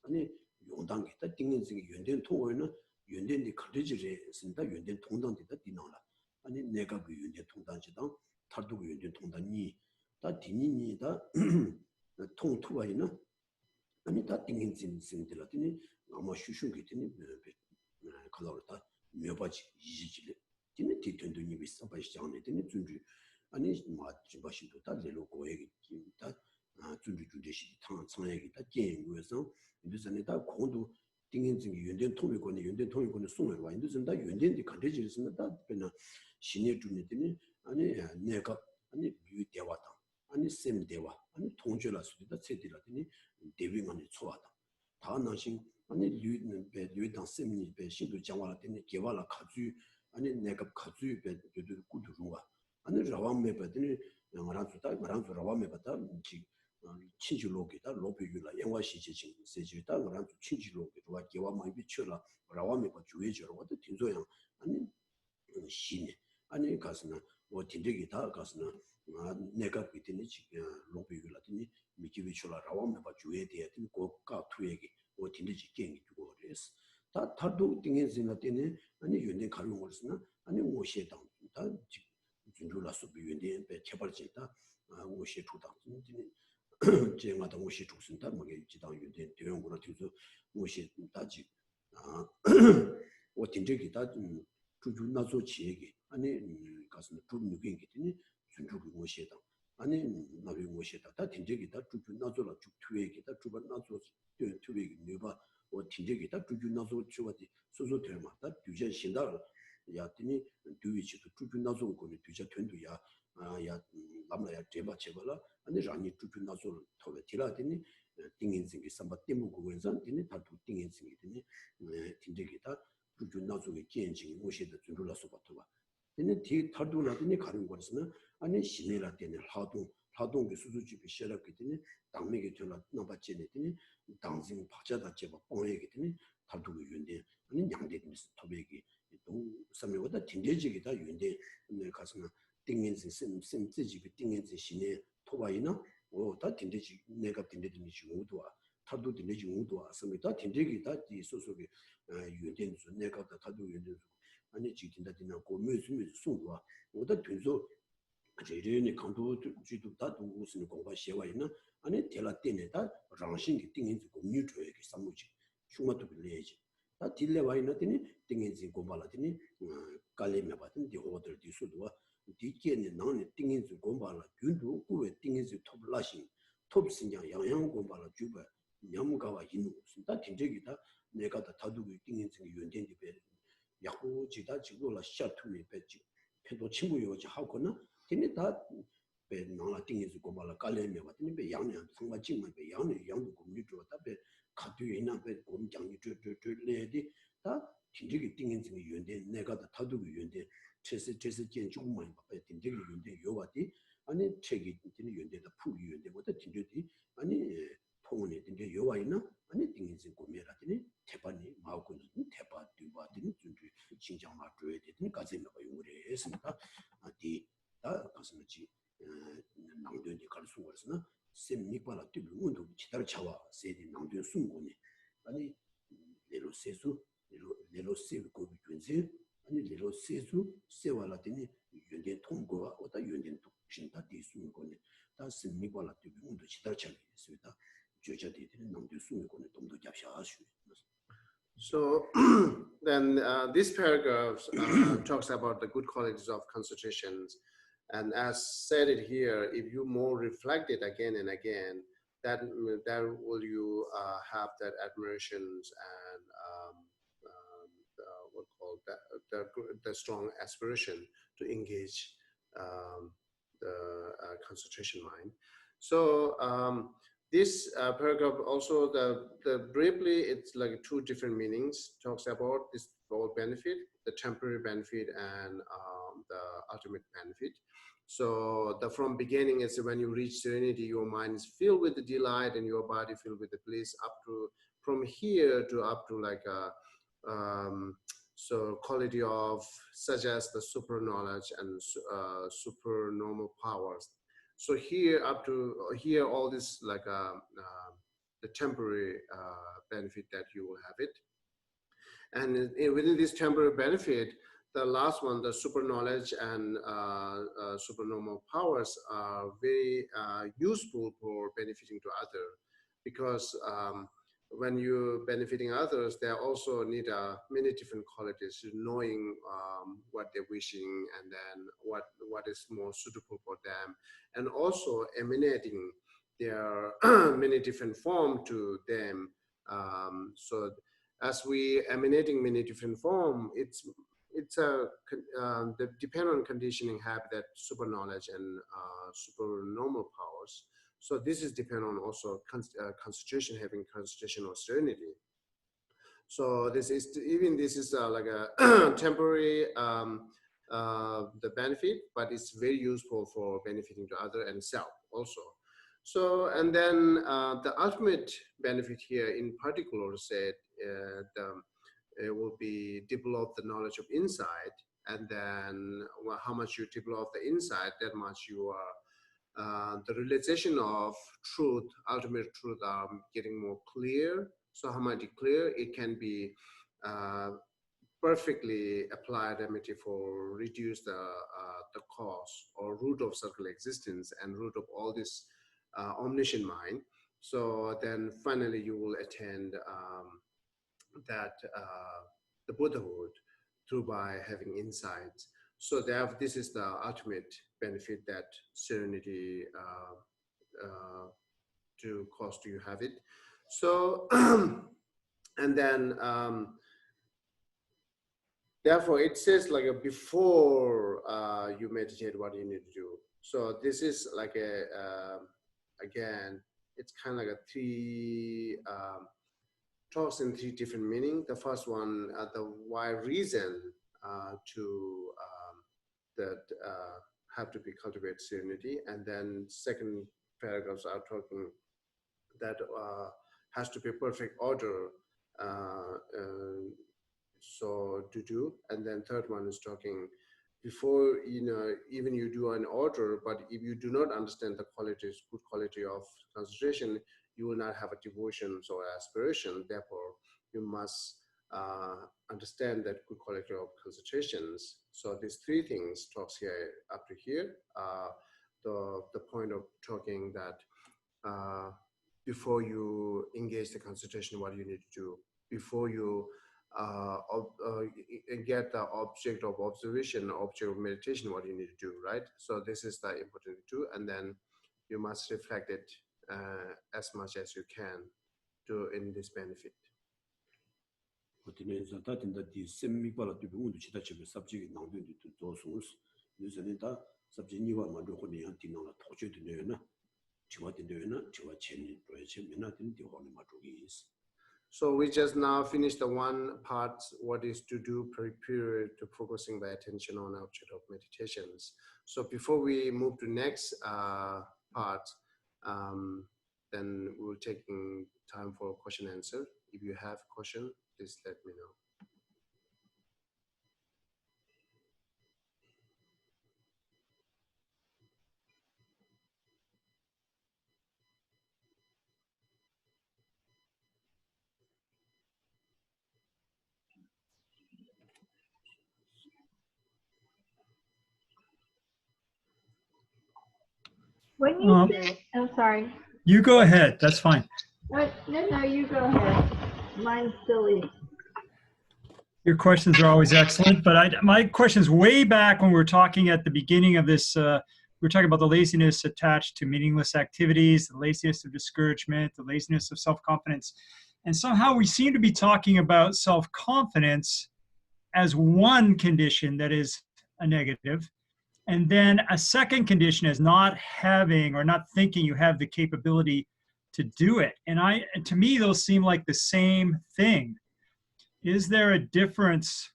ani yongdangi ta tingin zingi yunten tongwi na yunten di kardiji re sin ta yunten tongdang di ta dinangla 아니 내가 그 윤대 통단지당 탈도 그 윤대 통단이 다 디니니다 통투바이나 아니 다 띵인진진들라더니 아마 슈슈게 되니 컬러다 묘바지 이지질에 디니 뒤튼도 입이 써바시장네 되니 준주 아니 마지바시도 다 레로 고액이 다 준주 주대시 탕 창액이 다建위에서 인도전에 다 공도 띵인진 윤된 통일권의 윤된 통일권의 송을 와 인도전 다 윤된이 간대지르스는 다 그냥 신의 주니더니 아니 내가 아니 유대와다 아니 셈대와 아니 통제라 수다 세디라더니 대위만이 초하다 다 나신 아니 류당 셈니 배 신도 장와라더니 개발라 가주 아니 내가 가주 배 구두루와 아니 라왕메 배더니 말한주다 말한주 라왕메 받다 지 친지로기다 로비율라 영화시지 세지다 말한주 친지로기와 개와만 비추라 라왕메 바 주의저로 어디 딘소양 아니 신이 아니 가스나 뭐 딘데기 다 가스나 내가 비트니 지금 로비율라더니 미기비출라 라왕메 바 주의에 대해서 고가 투에기 뭐 딘데지 게임이 두고 그랬어 다 다도 띵해지나 때네 아니 윤대 가는 거였으나 아니 오시에당 다 준주라서 비윤대 배 개발진다 오시에 주당 제가다 오시에 주선다 뭐게 지당 윤대 대용구나 뒤서 오시에 다지 뭐 딘데기 다 주주나서 지역이 아니 가서 좀 유경이 되니 준주고 오시에당 아니 나비 오시에다 다 딘데기 다 주주나서라 주투에기다 주반나서 투에기 네바 뭐 딘데기다 주주나서 주바디 소소 되마다 규제 신다 야티니 두위치도 주주나서 거기 규제 된도야 야 남라야 제바라 아니 라니 주주나서 토베 티라티니 띵인생기 삼바 때문고 그래서 티니 다도 띵인생기 티니 딘데기다 주주나서의 견증이 무엇이든 준줄라서 받도록 근데 뒤 탈도라더니 가는 거는 아니 신이라 때는 하동의 수수집이 시작했기 때문에 당맥이 들어 나빠지더니 당신 박자다 제가 뽕하게 되니 탈도의 윤대 아니 양대면서 토백이 또 삼매보다 딘대지기다 윤대 가서는 띵인지 쌤집이 띵인지 신의 토바이나 다 딘대지 내가 딘대지 중도와 탈도 딘대지 중도와 삼매다 딘대기다 이 소속의 윤대는 내가 탈도 윤대 아니 지킨다 되냐고 무슨 송과 오다 뒤서 제일이 강도 주도 다도 무슨 공부 시와 있나 아니 tel라 때내다 장신이 띵인지 공유 줘야게 삼무지 흉마도 빌려야지 다 딜레와 있나더니 띵인지 공부하더니 깔레며 받은 디 오더 뒤수도와 디께는 나는 띵인지 공부하라 균도 꾸에 띵인지 톱라시 톱신장 양양 공부하라 주바 냠가와 있는 다 진적이다 내가 다 다두고 띵인지 연된지 배 야후 지다 지고라 샤투미 배지 편도 친구 요지 하고는 근데 다 배나라 띵이지 고발라 깔레며 같은 배 양양 정말 정말 배 양도 공유 줘다 배 가두에 있는 배 공장이 저래디 다 진득이 띵인지 연대 내가 다 다두고 연대 제세建筑만 배 진득이 연대 요와디 아니 책이 있는 연대다 풀이 연대보다 진득이 아니 통원에 딘게 요와 있나 아니 띵인지 고메라더니 대반이 마고는 대바 뒤바더니 준주 진정 맞줘야 되더니 가지면 용을 했으니까 아디 다 가슴지 남도니 갈수 거스나 셈미발라 뛰는 운동 기다려 차와 세디 남도 숨고니 아니 레로 세수 레로 세고 비준세 아니 레로 세수 세와라더니 연된 통고와 어다 연된 독신다 뒤숨고니 다 셈미발라 뛰는 운동 기다려 차게 있습니다. So then this paragraph talks about the good qualities of concentrations, and as said it here, if you more reflect it again and again, that will you have that admirations and what called the strong aspiration to engage the concentration mind. So this paragraph also the briefly it's like two different meanings. Talks about this whole benefit, the temporary benefit, and the ultimate benefit. So the from beginning is when you reach serenity, your mind is filled with the delight and your body filled with the bliss. Up to from here to up to like a so quality of such as the super knowledge and super normal powers. So here up to here, all this like the temporary benefit that you will have it, and within this temporary benefit, the last one, the super knowledge and supernormal powers are very useful for benefiting to others, because when you're benefiting others, they also need many different qualities, knowing what they're wishing, and then what is more suitable for them, and also emanating their many different form to them. So as we emanating many different form, it's depend on conditioning have that super knowledge and super normal powers. So this is depend on also concentration, having concentration or serenity. So this is like a temporary the benefit, but it's very useful for benefiting to other and self also. So, and then the ultimate benefit here in particular said it will be develop the knowledge of insight, and then how much you develop the insight, that much you are the realization of truth, ultimate truth, are getting more clear. So how much clear it can be perfectly applied for reduce the cause or root of circle existence and root of all this omniscient mind. So then finally you will attain that the Buddhahood through by having insights. So this is the ultimate benefit that serenity to cause you have it. So and then therefore it says like before you meditate, what you need to do. So this is like again, it's kind of like a three talks in three different meanings. The first one, the why reason to that have to be cultivate serenity, and then second paragraphs are talking that has to be perfect order so to do, and then third one is talking before even you do an order, but if you do not understand the qualities, good quality of concentration, you will not have a devotion or aspiration. Therefore, you must understand that good quality of concentrations. So these three things talks here up to here. The point of talking that before you engage the concentration, what you need to do before you get the object of observation, object of meditation, what you need to do, right? So this is the important to do, and then you must reflect it as much as you can to in this benefit. So we just now finished the one part, what is to do period to focusing the attention on object of meditations. So before we move to next part, then we'll take time for question and answer. If you have question, please let me know. When you say, I'm sorry. You go ahead. That's fine. No, you go ahead. Mine's silly. Your questions are always excellent, but my questions way back when we were talking at the beginning of this, we were talking about the laziness attached to meaningless activities, the laziness of discouragement, the laziness of self-confidence. And somehow we seem to be talking about self-confidence as one condition that is a negative. And then a second condition is not having or not thinking you have the capability to do it. And to me, those seem like the same thing. Is there a difference?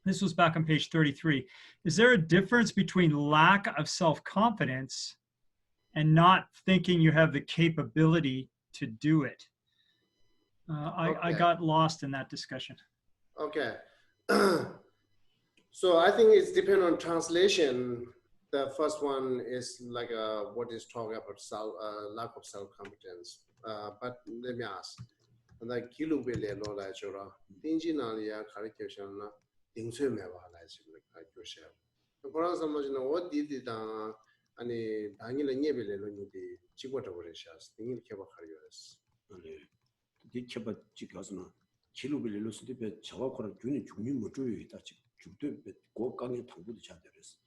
This was back on page 33. Is there a difference between lack of self-confidence and not thinking you have the capability to do it? I got lost in that discussion. Okay. So I think it's depend on translation. The first one is like what is talking about lack of self-confidence. But let me ask. Like kilu bele lo la chora. Tinji na ya kharikeshan na 그런 사람은 어디디다 아니 당일에 예배를 놓는데 집어져 버리셔서 등일 개박하려스. 네. 디켜봐 지가서는 기록을 수도 배 저하고는 균이 중립 못 줘요. 있다. 죽도 고강의 당부도 잘 되었어.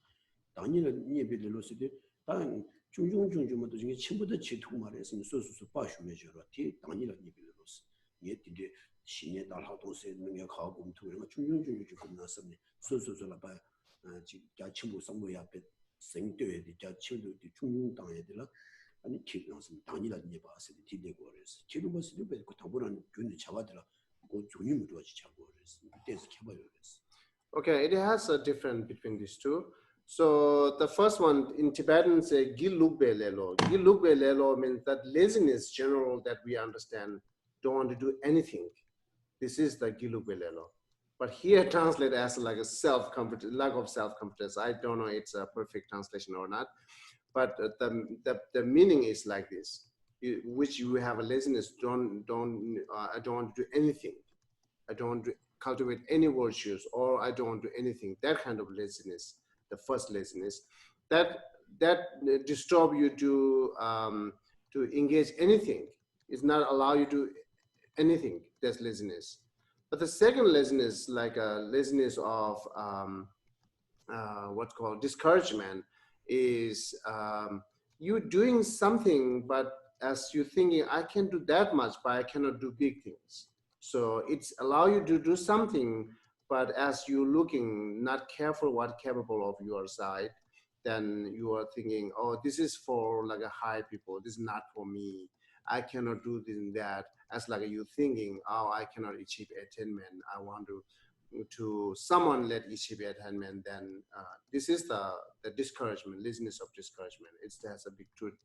당일은 예배를 수도 단 중중중중도 중에 친구들 지투 말했으면 소소소 빠슈메저로 뒤 당일은 예배를 넣었어. 얘들이 신의 날 하도세 능력 가고 공투가 중중중중 겁났었네. 소소소라 봐. 지금 자 친구 성모 앞에 생도에 자 친구들 중중당에들 아니 기능은 당일은 예배하세요. 뒤되고 그래서 기록을 배 당보는 균이 잡아들어 그 중심을 두어지 잡고 그래서 그때서 켜봐요 그래서. Okay, it has a difference between these two. So the first one in Tibetan say gilubbe lelo. Gilubbe lelo means that laziness general that we understand, don't want to do anything. This is the gilubbe lelo. But here translated as like a self-confidence, lack of self-confidence. I don't know it's a perfect translation or not, but the meaning is like this: which you have a laziness. I don't want to do anything. I don't want to cultivate any virtues, or I don't want to do anything. That kind of laziness, the first laziness, that disturb you to engage anything. It's not allow you to anything. That's laziness. But the second laziness, like a laziness of what's called discouragement, is you doing something, but as you're thinking, I can do that much, but I cannot do big things. So it's allow you to do something, but as you're looking, not careful what capable of your side, then you are thinking, oh, this is for like a high people. This is not for me. I cannot do this and that. As like you thinking, oh, I cannot achieve attainment. I want to someone let achieve attainment. Then this is the discouragement, laziness of discouragement. It has a big truth.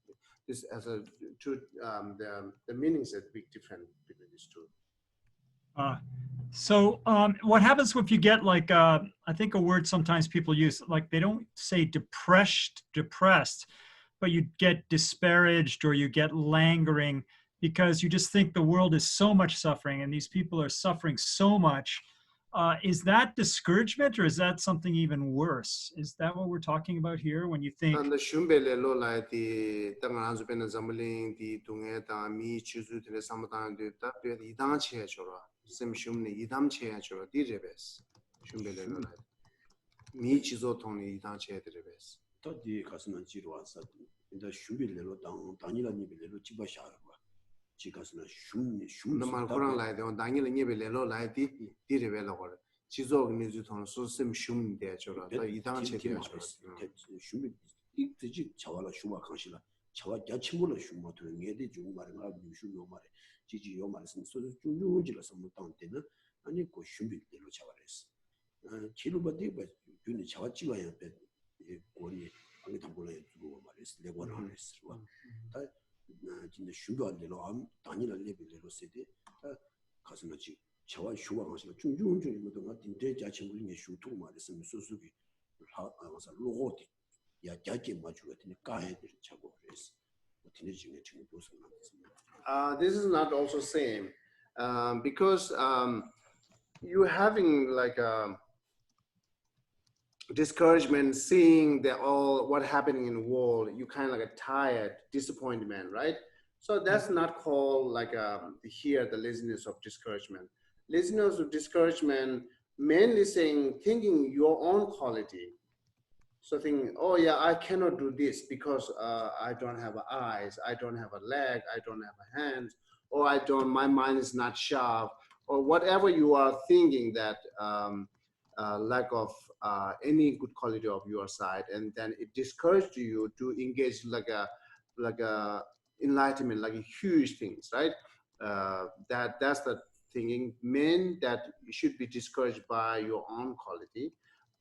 This has a truth. The meanings are big different between these two. So what happens if you get like, I think a word sometimes people use, like they don't say depressed, but you get disparaged or you get languoring because you just think the world is so much suffering and these people are suffering so much. Is that discouragement or is that something even worse? Is that what we're talking about here when you think? And the shumbele lo la di tangaranzu pena zamling di tunge ta mi chuzu tele samatan de ta pe idam che chora sim shumni idam che chora di rebes shumbele lo la mi chizo toni idam che de rebes 또디 가서는 지로 와서 이제 슈빌레로 당이라는 일로 집어 샤르고 지가서는 shum 말 코랑 라이 데 당일 예벨레 로 라이 디 rebelo 거 지zo 미주 통 소심 shum데 chora 다 idam che de chora 슈빌 이지 자와라 슈마 강시라 자와 야침불로 슈마도 녀데 중 말이나 슈요 말에 지지 요 말씀 소주 중중지라서 못 당때는 아니 그 슈빌레로 자와레스 기루바디 바 균이 자와 찍어야 돼 고리 안에 담고를 주고 말했어 내고를 하랬어 다 진짜 슈가들로 암 단일한 레벨로 세대 가슴을 지 저와 슈가가서 중중중이도 같은 대자 친구들이 슈토 말했어 소수기 하면서 로고티 야 자기 맞추고 같은 까해들 자고 그랬어 어떻게 중에 지금 무슨 this is not also same because you having like a discouragement, seeing that all what happening in the world, you kind of like a tired, disappointment, right? So that's not called like here the laziness of discouragement. Laziness of discouragement mainly saying thinking your own quality. So thinking, oh yeah, I cannot do this because I don't have eyes, I don't have a leg, I don't have a hand, or my mind is not sharp, or whatever you are thinking that lack of any good quality of your side, and then it discourages you to engage like a enlightenment, like a huge things, right? That's the thinking mean that you should be discouraged by your own quality,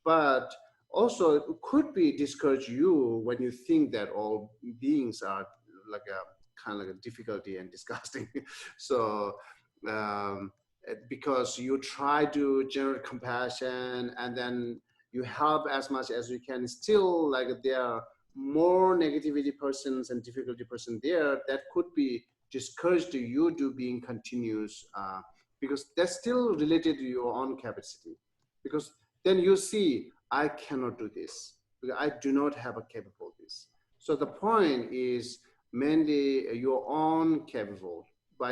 but also it could be discourage you when you think that all beings are like a kind of like a difficulty and disgusting. So because you try to generate compassion and then you help as much as you can, still like there are more negativity persons and difficulty person there that could be discouraged to you to being continuous because that's still related to your own capacity, because then you see, I cannot do this, because I do not have a capable this. So the point is mainly your own capable,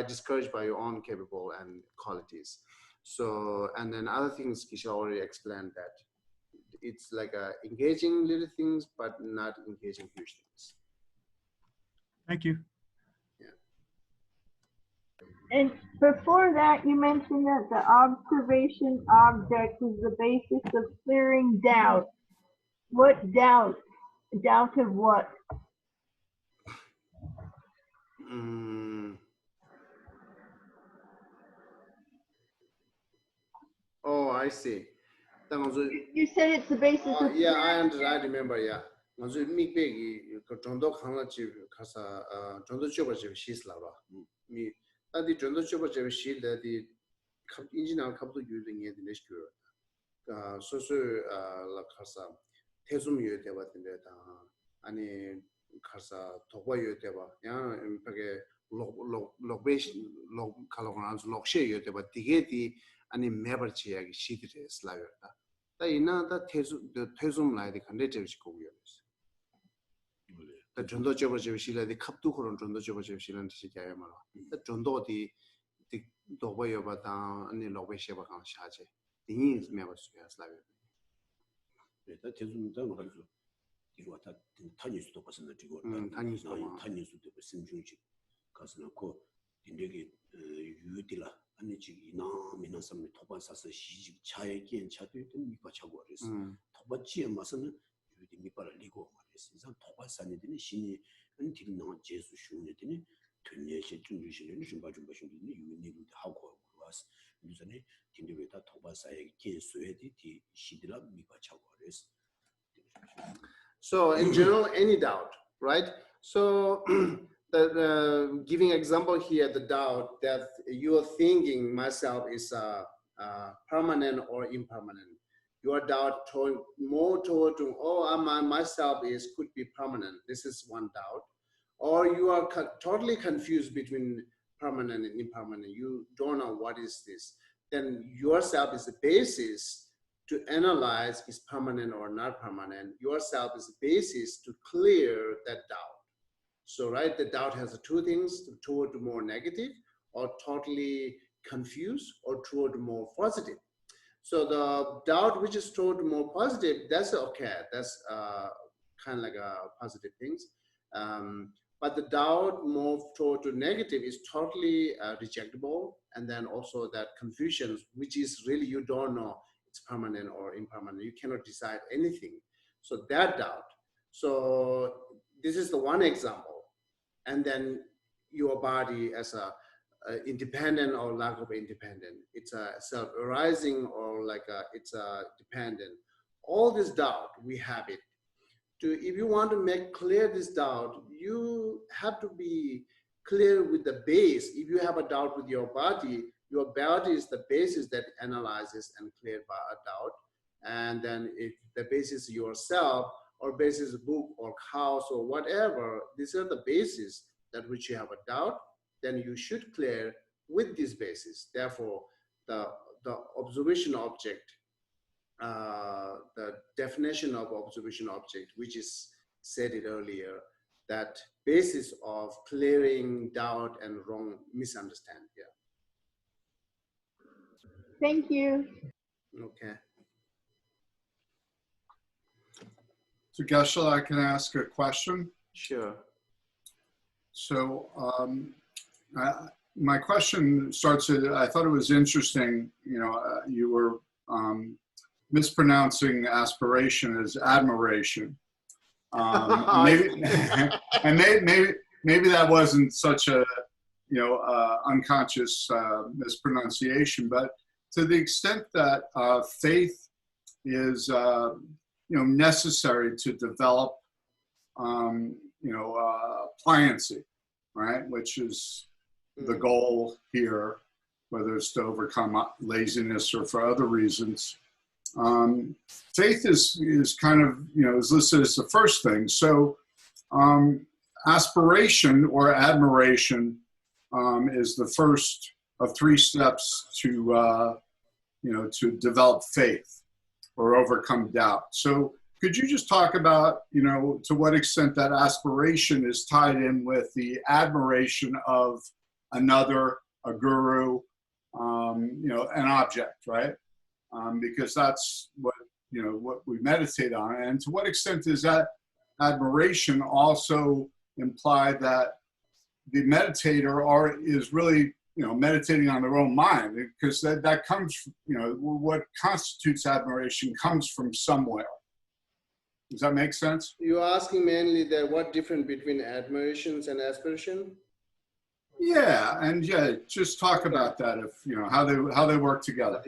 discouraged by your own capable and qualities. So, and then other things Geshe already explained that it's like engaging little things, but not engaging huge things. Thank you. And before that, you mentioned that the observation object is the basis of clearing doubt. What doubt? Doubt of what? Oh, I see. You said it's the basis of Yeah, clearing. I remember, yeah. 먼저 미백이 그 정도 강아지 가서 정도 줘버지 시스라봐. 미 나디 정도 줘버지 시들이 인지나 갑도 유등에 되시고 소소 라 가서 태좀 유대 같은데 다 아니 가서 도과 유대 봐. 야 그게 로베이션 로 칼로그란스 록셰 유대 봐. 디게디 아니 매버치 이야기 시들이 슬라요다. 다 이나다 태좀 라이디 컨데티브시 고요. The Jondo Jobajevishila, the Kaptu Koron Jondo Jobajevishila and Shikayamara. The Jondo the Dobayobata and the Lobesheba Shaje. The Yins never swears like it. That is done. You are that tiny to person that you got tiny to the Sinjuji. Casanaco, Indicate Utila, and Mina some Topas as a Chayaki and Chatu and Mipachagoris. Tobachi and Masan. 미빠라 리고 말했어. 이상 도발산이더니 신이 은til 나 제수 쉬운데더니 튼예시 준주시는 좀 봐준다시니 유니도 하고 왔어. 그래서니 딘데베다 도발사에 계수에디 시들라 미빠차고 그랬어. So in general, any doubt, right? So the giving example here, the doubt that you are thinking myself is permanent or impermanent. Your doubt more toward myself could be permanent. This is one doubt. Or you are totally confused between permanent and impermanent. You don't know what is this. Then yourself is the basis to analyze is permanent or not permanent. Yourself is the basis to clear that doubt. So, right, the doubt has two things, toward more negative or totally confused or toward more positive. So the doubt which is toward more positive, that's okay. That's kind of like a positive things. But the doubt more toward negative is totally rejectable. And then also that confusion, which is really you don't know it's permanent or impermanent. You cannot decide anything. So that doubt. So this is the one example. And then your body as a independent or lack of independent. It's a self-arising or it's a dependent. All this doubt, we have it. If you want to make clear this doubt, you have to be clear with the base. If you have a doubt with your body is the basis that analyzes and clears by a doubt. And then if the basis is yourself or basis book or house or whatever, these are the basis that which you have a doubt, then you should clear with this basis. Therefore, the observation object, the definition of observation object, which is said it earlier, that basis of clearing doubt and wrong misunderstanding. Yeah. Thank you. Okay. So Geshe, I can ask a question? Sure. So my question starts at, I thought it was interesting, you were mispronouncing aspiration as admiration. Maybe that wasn't such a, unconscious mispronunciation, but to the extent that faith is, necessary to develop, pliancy, right? Which is the goal here, whether it's to overcome laziness or for other reasons. Faith is kind of, is listed as the first thing. So aspiration or admiration is the first of three steps to, to develop faith. or overcome doubt. So could you just talk about, you know, to what extent that aspiration is tied in with the admiration of another, a guru, you know, an object, right? Because that's what, you know, what we meditate on. And to what extent does that admiration also imply that the meditator is really, you know, meditating on their own mind? Because that comes, you know, what constitutes admiration comes from somewhere. Does that make sense? You're asking mainly that what difference between admirations and aspiration? Yeah, and yeah, just talk about that, if you know how they work together.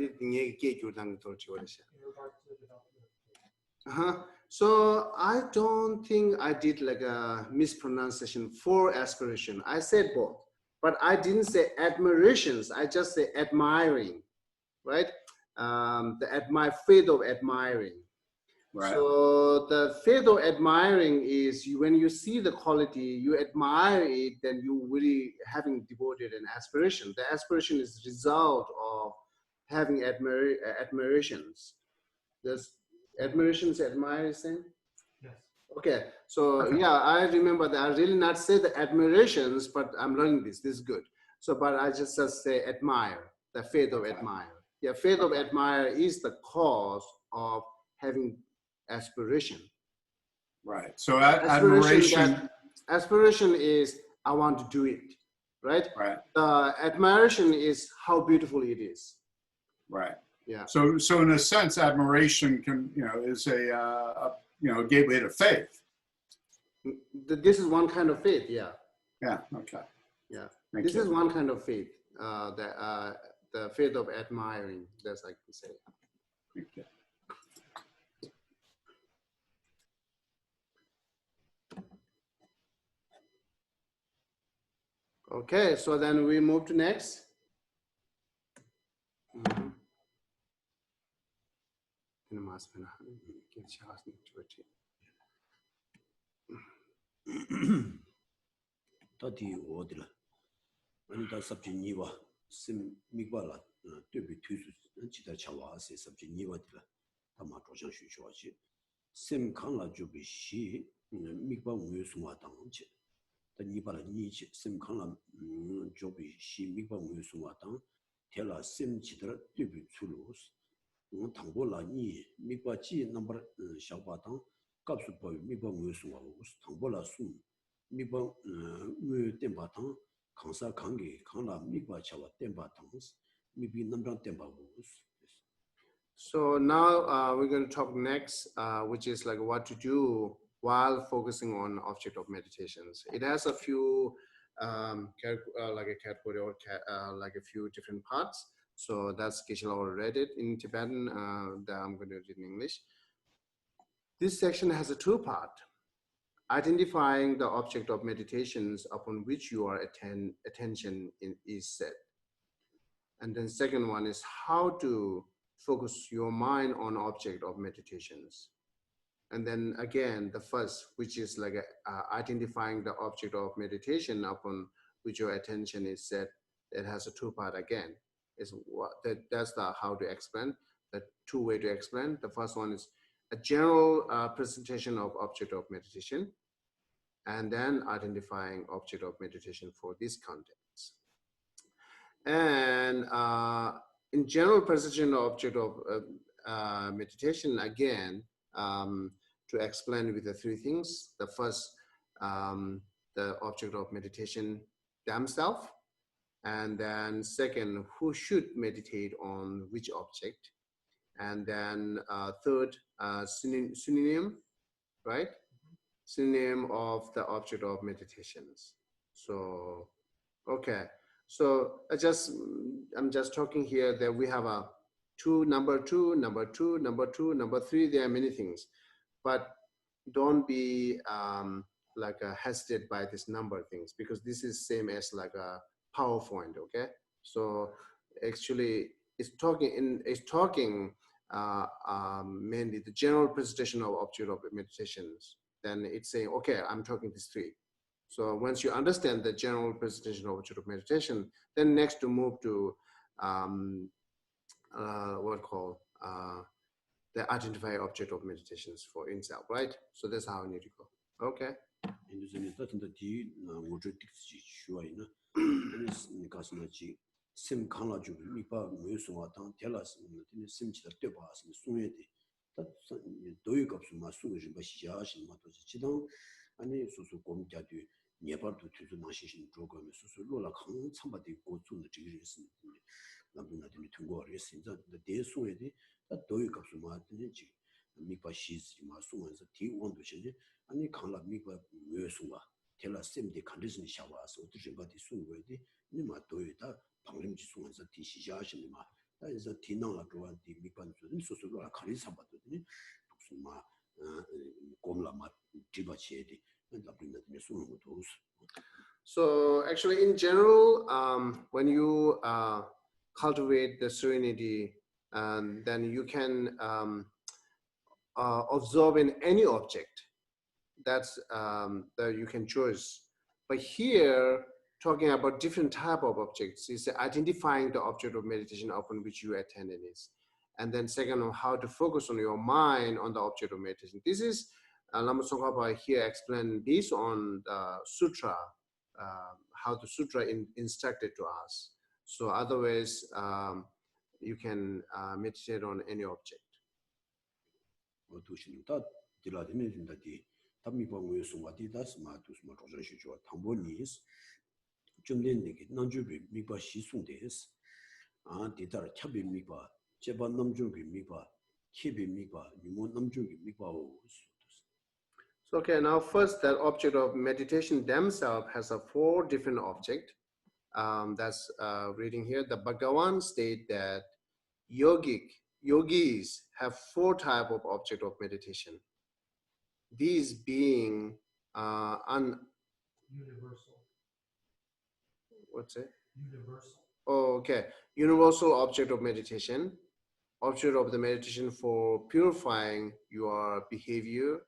So I don't think I did like a mispronunciation for aspiration. I said both, but I didn't say admirations. I just say admiring, right? The faith of admiring. Right. So the faith of admiring is when you see the quality, you admire it, then you really having devoted an aspiration. The aspiration is the result of having admirations. Does admirations admire same? Yes. Okay, so yeah, I remember that. I really not say the admirations, but I'm learning this. This is good. So, but I just say admire, the faith of admire. Yeah, faith of admire is the cause of having aspiration. Right. So admiration. Aspiration is I want to do it, right? Right. Admiration is how beautiful it is. Right. Yeah. So in a sense, admiration can, you know, is a you know, gateway to faith. This is one kind of faith. Yeah. Yeah. Okay. Yeah. Thank This you. is one kind of faith. The faith of admiring. That's I can say. Thank you. Okay, so then we move to next. Tati odila. Anita subject niwa sim migbala tubi tusu chita chawa se subject niwa dila. Tama choshan shushwa chi. Sim kangla jubi shi migba nguyo sungwa tangche. Ta nibala nichi sim kangla jubi shi migba nguyo sungwa tang. Tela sim chitra tubi tsulus. Tangbo la ni migba chi nambar shakba tang. Kapsu pa migba nguyo sungwa us. Tangbo la sum. migba nguyo tenpa tang. Kansa kangi kangla migba chawa tenpa tangs. Migbi namrang tenpa us. So now we're going to talk next, which is like what to do while focusing on object of meditations. It has a few like a category or like a few different parts. So that's Geshe already read it in Tibetan. That I'm going to read in English. This section has a two-part: identifying the object of meditations upon which your attention is set, and then second one is how to focus your mind on object of meditations. And then again, the first, which is like identifying the object of meditation upon which your attention is set, it has a two-part again. Is what that's the how to explain, the two way to explain. The first one is a general presentation of object of meditation, and then identifying object of meditation for this context. And in general presentation of object of meditation, again, to explain with the three things. The first, the object of meditation themselves. And then second, who should meditate on which object. And then third, synonym, right? Synonym of the object of meditations. So, okay. So I'm just talking here that we have a number two, number three. There are many things, but don't be like hesitate by this number things, because this is same as like a PowerPoint. Okay, so actually it's talking mainly the general presentation of object of meditations. Then it's saying, okay, I'm talking these three. So once you understand the general presentation of object of meditation, then next to move to the identify object of meditations for insight, right? So that's how I need to go. Okay. 인도전에 같은데 뒤 뭐저 딕지 쉬어이나 가스나지 심 강라주 미바 무슨 텔라스는 심치다 되바스 수에디 도의 값을 맞수고 바시야신 맞도지 지당 아니 소소 공자도 예발도 투수 나시신 조금의 수술로라 강 참바디 고충의 지리스 남분한테 통과를 했습니다. 대수에디 도의 값을 맞든지 미바 시지 마수면서 뒤원도 시지 아니 강라 미바 외수가 텔라 셈디 컨디션 샤와서 어떻게 바디 수고에디 니마 도의다 방림지 수면서 뒤시자신 마 그래서 뒤나라 그한테 미반주는 수술로라 강리 삼바더니 독수마 곰라마 디바치에디 남분한테 수는 것도 So actually, in general, when you cultivate the serenity, then you can observe in any object that you can choose. But here, talking about different type of objects, is identifying the object of meditation upon which you attend is. And then second, on how to focus on your mind on the object of meditation. This is Lama Tsongkhapa here explained based on the sutra, how the sutra instructed to us. So otherwise, you can meditate on any object. So okay, now first that object of meditation themselves has a 4 different objects. That's reading here. The Bhagavan state that yogis have 4 types of object of meditation. These being universal. What's it? Universal. Oh, okay. Universal object of meditation. Object of the meditation for purifying your behavior.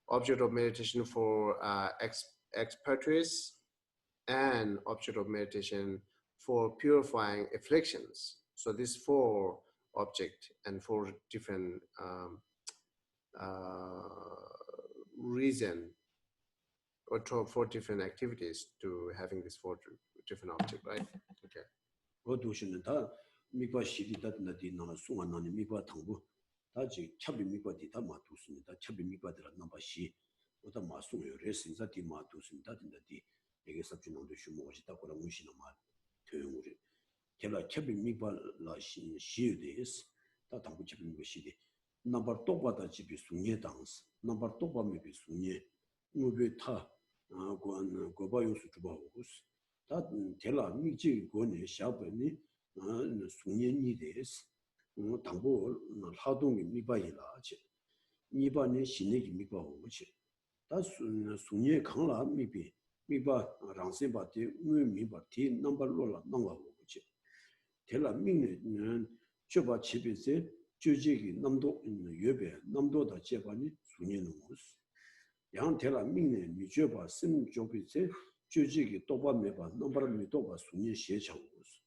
Object of meditation for expertise, and object of meditation for purifying afflictions. So these 4 objects and 4 different reason or 4 different activities to having these 4 different objects, right? Okay. 다지 찹이 미바디다 마투스니다 찹이 미바드라 남바시 오다 마수요 레신자디 마투스니다 된다디 이게 삽주는도 쉬모시다 거라 무시나 말 토용우리 제가 찹이 미발라 시유데스 다 당부 찹이 미시디 넘버 똑바다 집이 수녀 당스 넘버 똑바 미비 수녀 무베타 관 고바요스 주바오스 다 제가 미지 고네 샤베니 수녀니 데스 당부 하동이 미바이라지 이반에 신내기 미바오지 다 수녀 강라 미비 미바 랑세바티 미바티 넘버로라 넘어오지 텔라 민네 저바 집에서 주지기 남도 예배 남도다 제반이 수녀는 것이 양 텔라 민네 미저바 심 조비세 주지기 또바 메바 넘버로 미도바 수녀 시에창 것이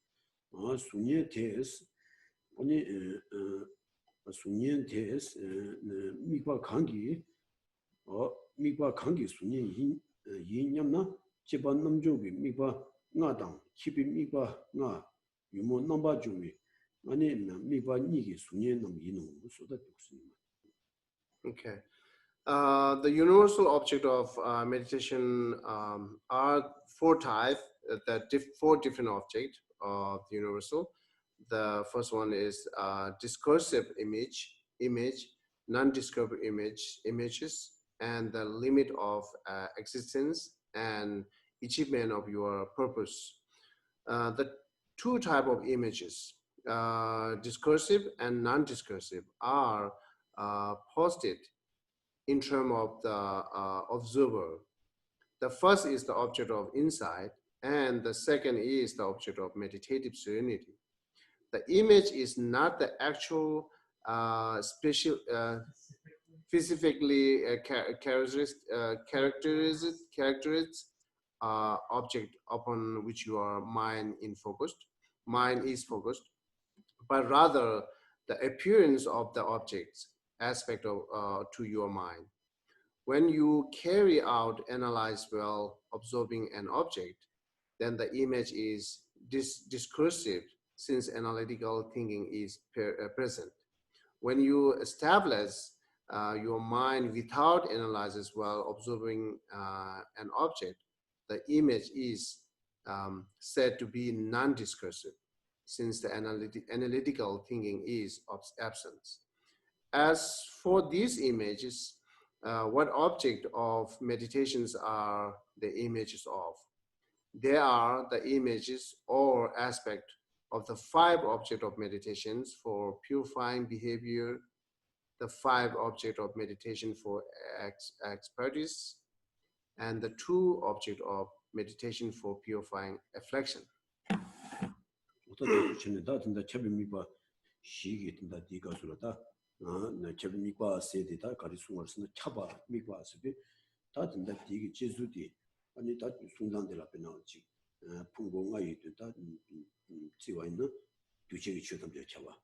수녀 테스 아니 수년테스 미과 관계 미과 관계 수년 이념나 집안 남조비 미과 나당 키비 미과 나 유모 넘바 중에 아니 미과 니기 수년 남 이노 소다 독스님. Okay. The universal object of meditation are 4 types, 4 different objects of the universal. The first one is discursive image, non-discursive images, and the limit of existence and achievement of your purpose. The 2 types of images, discursive and non-discursive, are posted in terms of the observer. The first is the object of insight, and the second is the object of meditative serenity. The image is not the actual specifically characterized object upon which your mind is focused, but rather the appearance of the objects aspect of to your mind. When you carry out analyze well observing an object, then the image is discursive, since analytical thinking is present. When you establish your mind without analysis while observing an object, the image is said to be non-discursive, since the analytical thinking is absent. As for these images, what object of meditations are the images of? They are the images or aspect of the 5 objects of meditations for purifying behavior, the 5 objects of meditation for expertise, and the 2 objects of meditation for purifying affliction. 아니 다 순간들 앞에 나오지 풍고가 있다 지와있는 두체기 최담제 잡아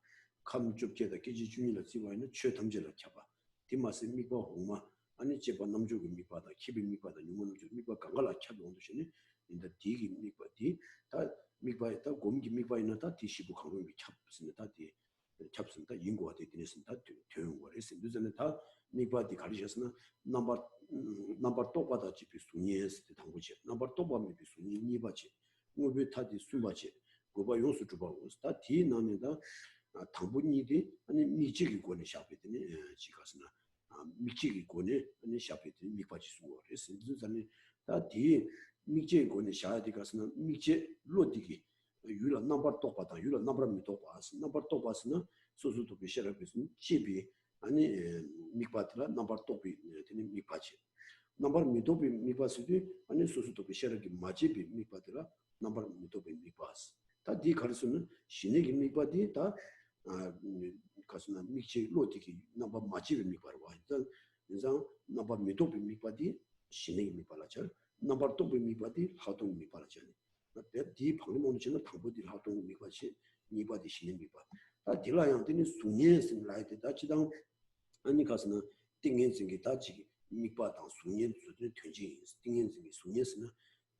감쪽제다 깨지 중이라 지와있는 최담제를 잡아 디마스 미고 홍마 아니 제바 남주기 미바다 키비 미바다 유문주 미바 강갈라 캬도 온도시니 인데 디기 미바디 다 미바이다 곰기 미바이나 다 디시부 강로 미 잡습니다 디 잡습니다 인고가 되기는다 되는 거를 신두전에 다 미바디 가리셨으나 넘버 똑바다 집이 순이에서 당고지 넘버 똑바미 비순이 니바지 뭐베 타디 수바지 고바 용수 주바고 다 디나네다 당분이디 아니 미지기 권에 샤베드니 지가스나 미지기 권에 아니 샤베드니 미바지 수고를 신두전에 다디 미지기 권에 샤디 가스나 미지 로디기 유라 넘버 똑바다 유라 넘버 미 똑바스 넘버 똑바스나 소소도 비셔라비스 집이 아니 미바트라 넘버 토피 되니 미바치 넘버 미토피 미바스디 아니 소소토피 셔르기 마치비 미바트라 넘버 미토피 미바스 다디 가르스는 신에기 미바디 다 가스나 미치 로티기 넘버 마치비 미바르와 인상 넘버 미토피 미바디 신에기 미발라처 넘버 토피 미바디 하동 미발라처 디 방문원치는 당보디 하동 미바치 미바디 신에 미바 다 딜라양 되니 수년생 라이트 다 지당 아니 가서는 띵엔증이 다지 미바당 수년 주된 퇴지 띵엔증이 수년스는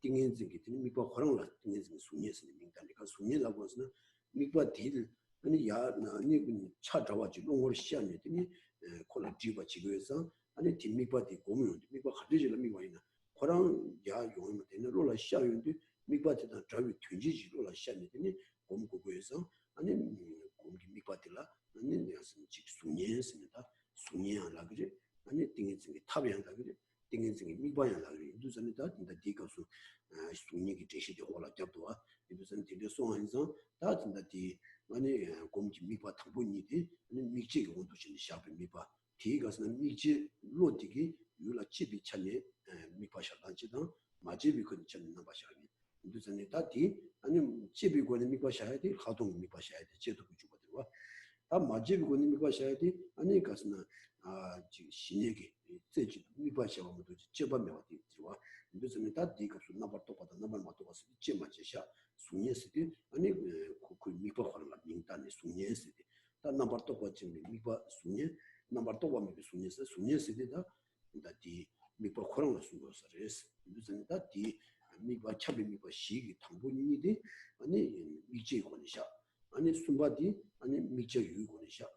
띵엔증이 되니 미바 호랑라 띵엔증이 수년스는 민단이가 수년이라고 해서는 미바 딜 아니 야 아니 찾아와지 농을 시작해 되니 콜렉티브 지구에서 아니 뒷미바디 고민은 미바 가지질 미바이나 호랑 야 용이면 되는 로라 시작인데 미바디다 저기 퇴지지 로라 시작해 되니 공고고에서 아니 공기 미바디라 아니 내가 직 수년스니다 수년하라 그래 아니 띵인증이 탑이한다 그래 띵인증이 미바야라 그래 두선이다 진짜 디가수 수년이 제시되 올라 잡도와 두선 디데 소한서 다 진짜 디 아니 공기 미바 탑분이디 아니 미지가 온도신이 샤베 미바 디가스는 미지 로디기 유라 집이 찬에 미바샤단지다 마집이 근처는 나바샤니 두선이 다디 아니 집이 권에 미바샤야 돼 하동 미바샤야 돼 제도 주거든요 다 마집이 권에 미바샤야 돼 아니 가스나 지금 신에게 제지 미바샤가 모두 제반에 어디 들어와 두선이 다디 가서 나바 똑바다 나바 맞도 가서 제마제샤 수녀스디 아니 그 미바하는 민단의 수녀스디 다 나바 똑바 지금 미바 수녀 나바 똑바 미 수녀스 수녀스디다 다디 미바 코로나 수고서레스 두선이 다디 미바 차비 미바 시기 당분이디 아니 미제 권이샤 아니 숨바디 아니 미제 유권이샤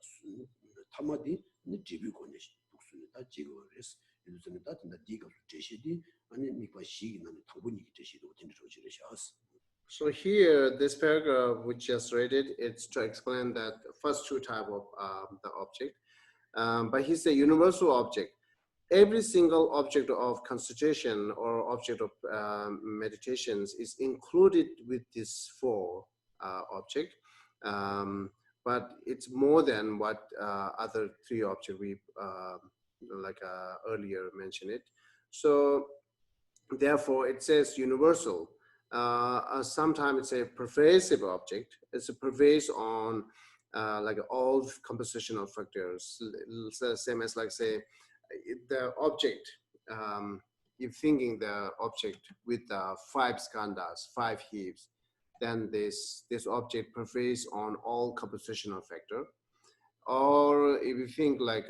타마디 니 제비 권이샤 독수는 다 지고레스 이두선이 다 진짜 디가 제시디 아니 미바 시기 나는 당분이 제시도 된저지레샤스. So here, this paragraph we just read it, it's to explain that first 2 type of the object, but he's a universal object. Every single object of concentration or object of meditations is included with this 4 object, but it's more than what other 3 objects we earlier mentioned it. So therefore it says universal. Sometimes it's a pervasive object. It's a pervades on like all compositional factors. Same as like say the object. If thinking the object with 5 skandhas, 5 heaves, then this object pervades on all compositional factor. or if you think like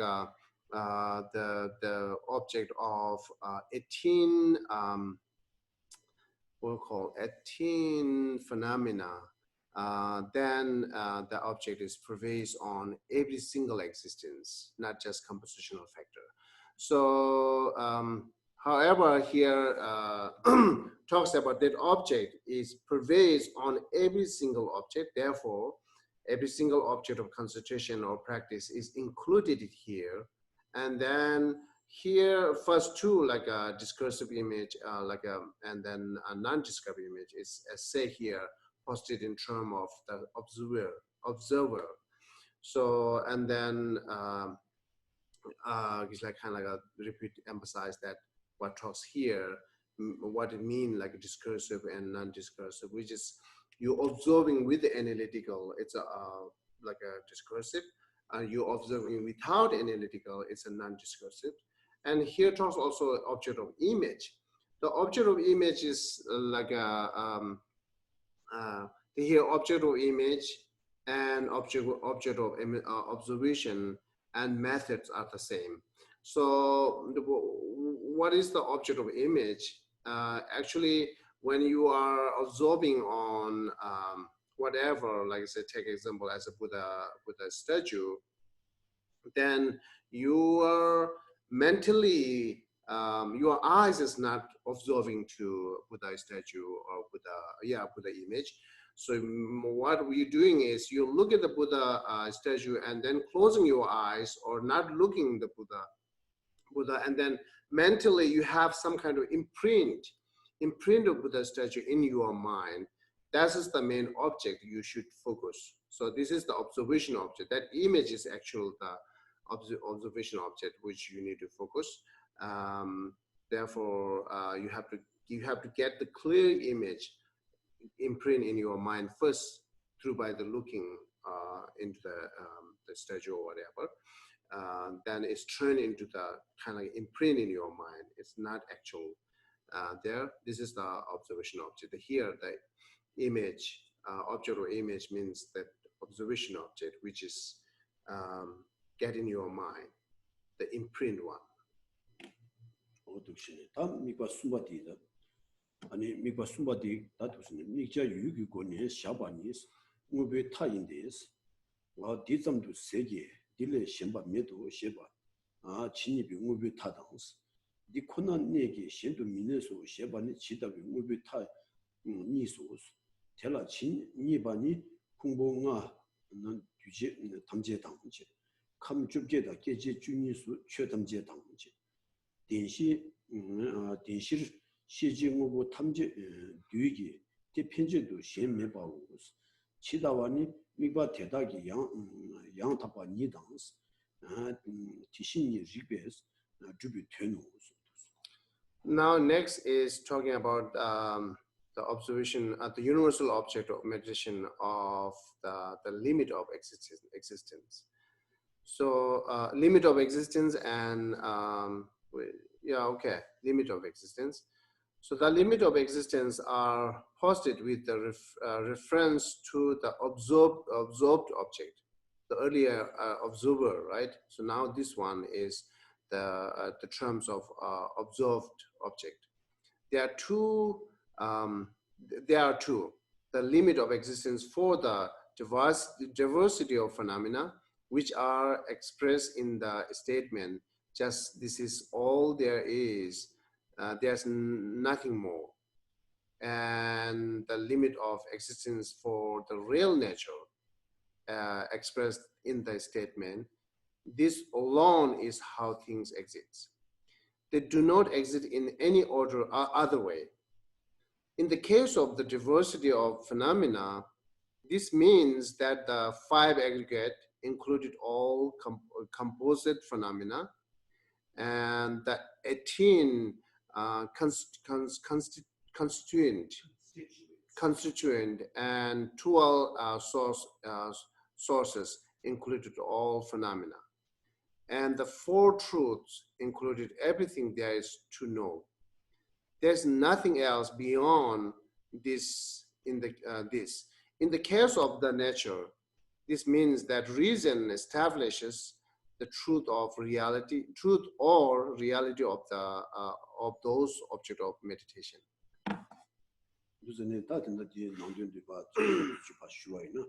the object of 18 we'll call 18 phenomena, then the object is pervades on every single existence, not just compositional factor. So however here talks about that object is pervades on every single object, therefore every single object of concentration or practice is included here. And then here first two, like a discursive image, and then a non-discursive image is, as say here, posted in terms of the observer. So, and then it's like kind of like a repeat, emphasize that what talks here, what it means like a discursive and non-discursive, which is you observing with the analytical, it's a like a discursive. You're observing without analytical, it's a non-discursive. And here talks also object of image. The object of image is like a here object of image and object of observation and methods are the same. So what is the object of image? Actually, when you are observing on whatever, like I said, take example as a Buddha statue, then you are mentally, your eyes is not observing to Buddha statue or Buddha image. So what we're doing is you look at the Buddha statue and then closing your eyes or not looking the Buddha, and then mentally you have some kind of imprint of Buddha statue in your mind. That is the main object you should focus. So this is the observation object. That image is actually the observation object which you need to focus. Therefore, you have to get the clear image imprint in your mind first through by the looking into the statue or whatever. Then it's turned into the kind of imprint in your mind. It's not actual there. This is the observation object. Here, the image, object or image means that observation object, which is get in your mind, the imprint one. 아니 미과 숨바디 다투스네 미자 유기 고네 샤바니스 무베 타인데스 와 디점도 세게 딜레 심바 메도 셰바 아 친이비 무베 타당스 디 코난 네게 신도 미네소 셰바니 지다비 무베 타 니소스 텔라 친 니바니 풍봉아 는 규제 담제 당제 감줍게다 깨지 주니수 최담제 당제 대시 대시 시징하고 탐지 뒤기 대편제도 시험해봐고 치다와니 미바 대다기 양타바 니당스 티신이 리베스 주비 되노스. Now next is talking about the observation at the universal object of meditation of the limit of existence. So limit of existence and limit of existence. So the limit of existence are posted with the reference to the observed object, the earlier observer, right? So now this one is the terms of observed object. There are two. The limit of existence for the diversity of phenomena, which are expressed in the statement. Just this is all there is. There's nothing more. And the limit of existence for the real nature expressed in the statement, this alone is how things exist. They do not exist in any order or other way. In the case of the diversity of phenomena, this means that the 5 aggregate included all composite phenomena, and the 18 constituent and 12 sources included all phenomena. And the 4 truths included everything there is to know. There's nothing else beyond this in the case of the nature, this means that reason establishes the truth of reality, truth or reality of the of those object of meditation. 무슨 다든지 논전도 봐. 주파 쉬어이나.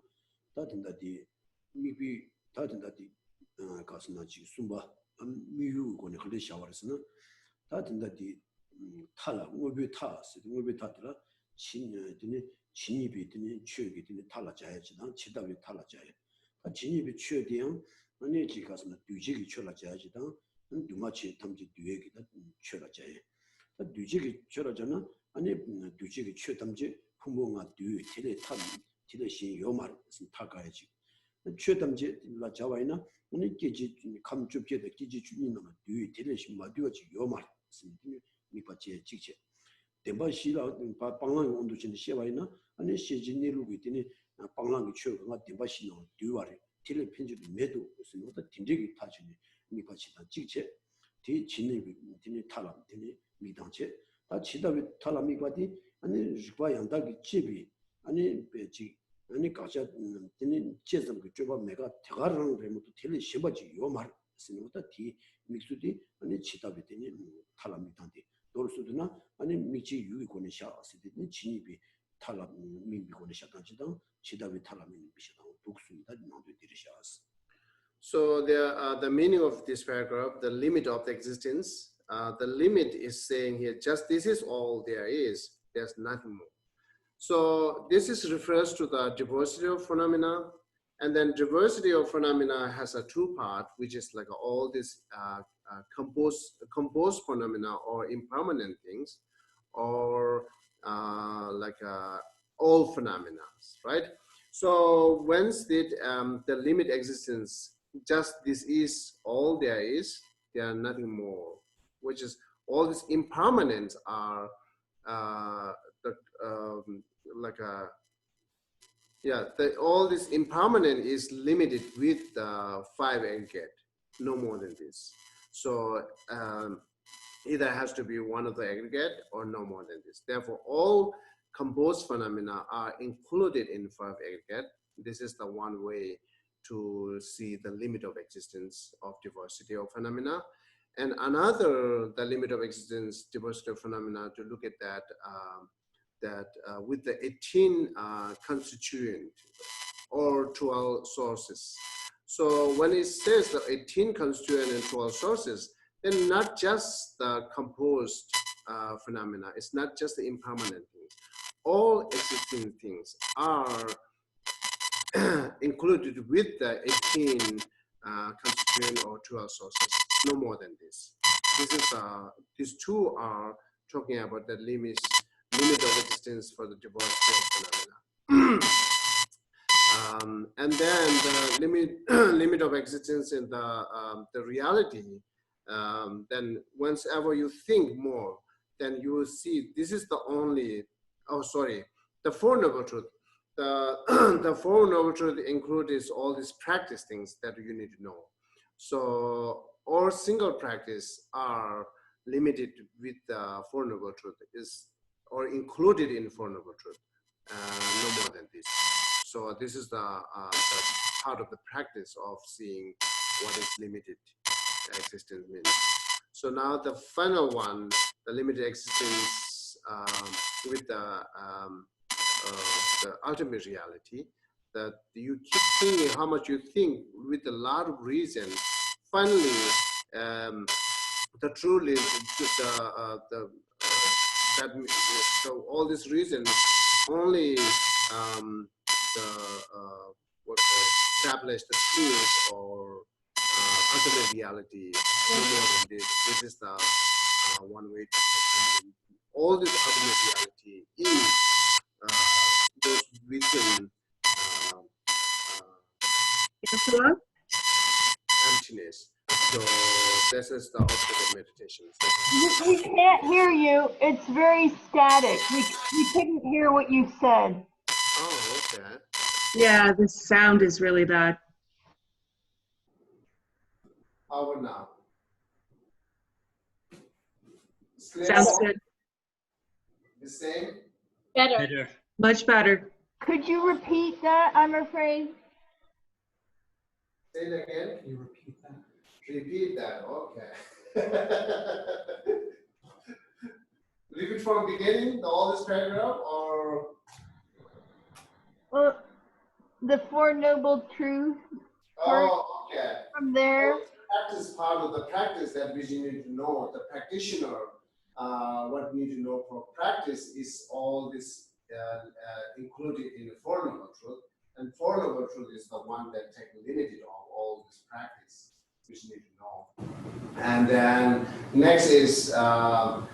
다든지 미비 다든지 가스나 지 숨바 미유 거네 그래 샤워에서는 다든지 탈라 뭐비 타스 뭐비 타더라 신이더니 진입이 되니 취업이 되니 탈라자야지당 치다비 탈라자야. 진입이 취업이야. 아니 지가서는 뒤지기 취라자야지당 누마치 탐지 뒤에기다 취라자야. 뒤지기 취라자는 아니 뒤지기 취 탐지 풍부가 뒤에 티레 탐 티레시 요말 무슨 타가야지. 취 탐지 라자와이나 아니 기지 감줍게도 기지 주민은 뒤에 티레시 마디오지 요말 무슨 미바지 직체. 덴바시라 방랑 온도진 시와이나 아니 시진니루고 있더니 방랑이 취어가 덴바시는 뒤와리 티레 편집이 매도 무슨 어떤 팀적이 타지니 미바치다 직체 뒤 진입이 되니 탈람 되니 미당체 다 치다비 탈람이 바디 아니 리과양다기 집이 아니 배지 아니 가자 되니 제점 그 줘봐 내가 대가랑 되면 또 텔레 시바지 요말 무슨 어떤 뒤 믹스디 아니 치다비 되니 탈람이 단디 돌수도나 아니 미치 유이고는 샤스디니 진입이 탈람 미비고는 샤단지당 치다비 탈람이 비시당 독수이다 나도 디르샤스. So the meaning of this paragraph, the limit of the existence, the limit is saying here, just this is all there is, there's nothing more. So this is refers to the diversity of phenomena, and then diversity of phenomena has a two part, which is like all this composed phenomena or impermanent things, or all phenomena, right? So whence did the limit existence, just this is all there is, there are nothing more, which is all these impermanents are all this impermanent is limited with the 5 aggregate, no more than this. So either has to be one of the aggregate or no more than this. Therefore, all composed phenomena are included in 5 aggregate. This is the one way to see the limit of existence of diversity of phenomena. And another, the limit of existence, diversity of phenomena, to look at that, with the 18 constituent or 12 sources. So when it says the 18 constituent and 12 sources, then not just the composed phenomena, it's not just the impermanent things. All existing things are included with the 18 constituent or 12 sources, no more than this. This is these two are talking about the limit of existence for the diversity of phenomena. And then the limit of existence in the reality. Then whenever you think more, then you will see this is the only. Oh, sorry, the Four Noble Truth. The Four Noble Truth includes all these practice things that you need to know. So all single practice are limited with the Four Noble Truth or included in Four Noble Truth, no more than this. So this is the part of the practice of seeing what is limited existence means. So now the final one, the limited existence with the ultimate reality, that you keep thinking how much you think with a lot of reason. Finally, the truly so all these reasons only establish the truth or ultimate reality. No more than this. This is the one way to all this ultimate reality is those within emptiness. So this is the object of meditation. We can't hear you. It's very static. We couldn't hear what you said. Oh, okay. Yeah, the sound is really bad. How about now? Sounds good. The same? Better. Much better. Could you repeat that, I'm afraid? Say it again. Can you repeat that? Repeat that. Okay. Read it from beginning, all this paragraph, or Well, the Four Noble Truths part oh, okay. from there. Practice part of the practice that we need to know. The practitioner, what we need to know for practice is all this included in the Four Noble Truth. And Four Noble Truth is the one that takes limited of all this practice, which you need to know. And then next is all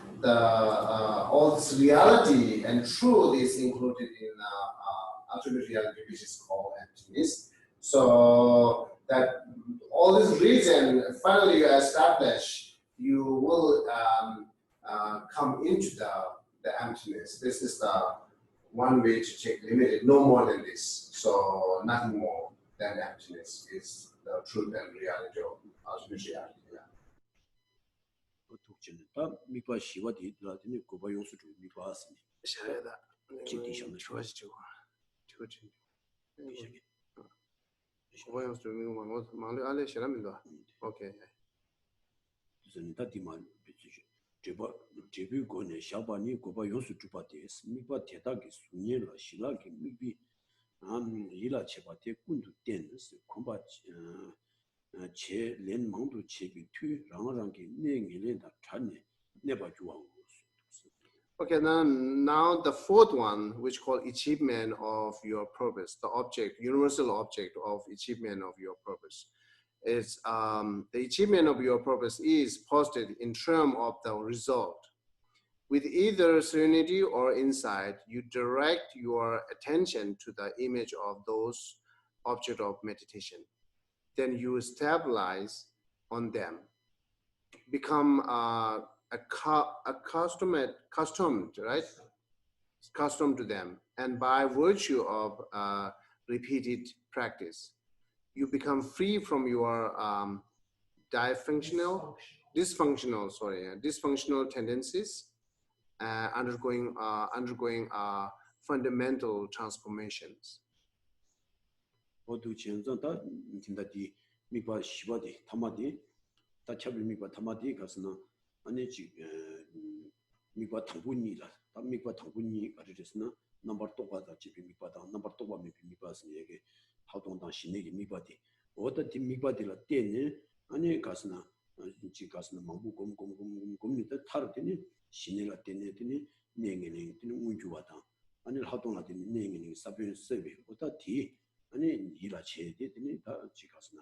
this reality and truth is included in ultimate reality, which is called emptiness. So that all this reason, finally you establish, you will come into the emptiness. This is the one way to take limited, no more than this. So nothing more than emptiness is the truth and reality of ultimate reality. 미과 시와디 라디니 고바 용수주 미과스니 샤야다. 지디션의 좋아지죠. 좋아지. 고바 용수 좀 망래 알레 샤라민다. 오케이. 무슨 다디만 비지 제바 제비고네 샤바니 고바 용수 주바데스 미과 대다기 수니라 시라기 미비 이라 제바데 군도 덴스 콤바 제 렌망도 제비 투 랑랑기 내기래다 찬네 내바 주왕. Okay, now the fourth one, which called achievement of your purpose, the object, universal object of achievement of your purpose, is the achievement of your purpose is posted in terms of the result. With either serenity or insight, you direct your attention to the image of those object of meditation. Then you stabilize on them, become accustomed, right? Accustomed to them. And by virtue of repeated practice, you become free from your dysfunctional tendencies, undergoing fundamental transformations. 모두 전전다 진다디 미과 시바디 타마디 다차비 미과 타마디 가스나 아니지 미과 당분이라 미과 당분이 가르쳤으나 넘버 2가 집이 미과다 넘버 2가 미과스 얘기 하동당 신내기 미과디 어디 미과디라 때네 아니 가스나 지 가스나 망부 곰니다 타르더니 신내가 때네더니 내년에 되는 운주와다 아니 하동하더니 내년에 사변 세비 어디 아니 이라 체데더니 다 지가스나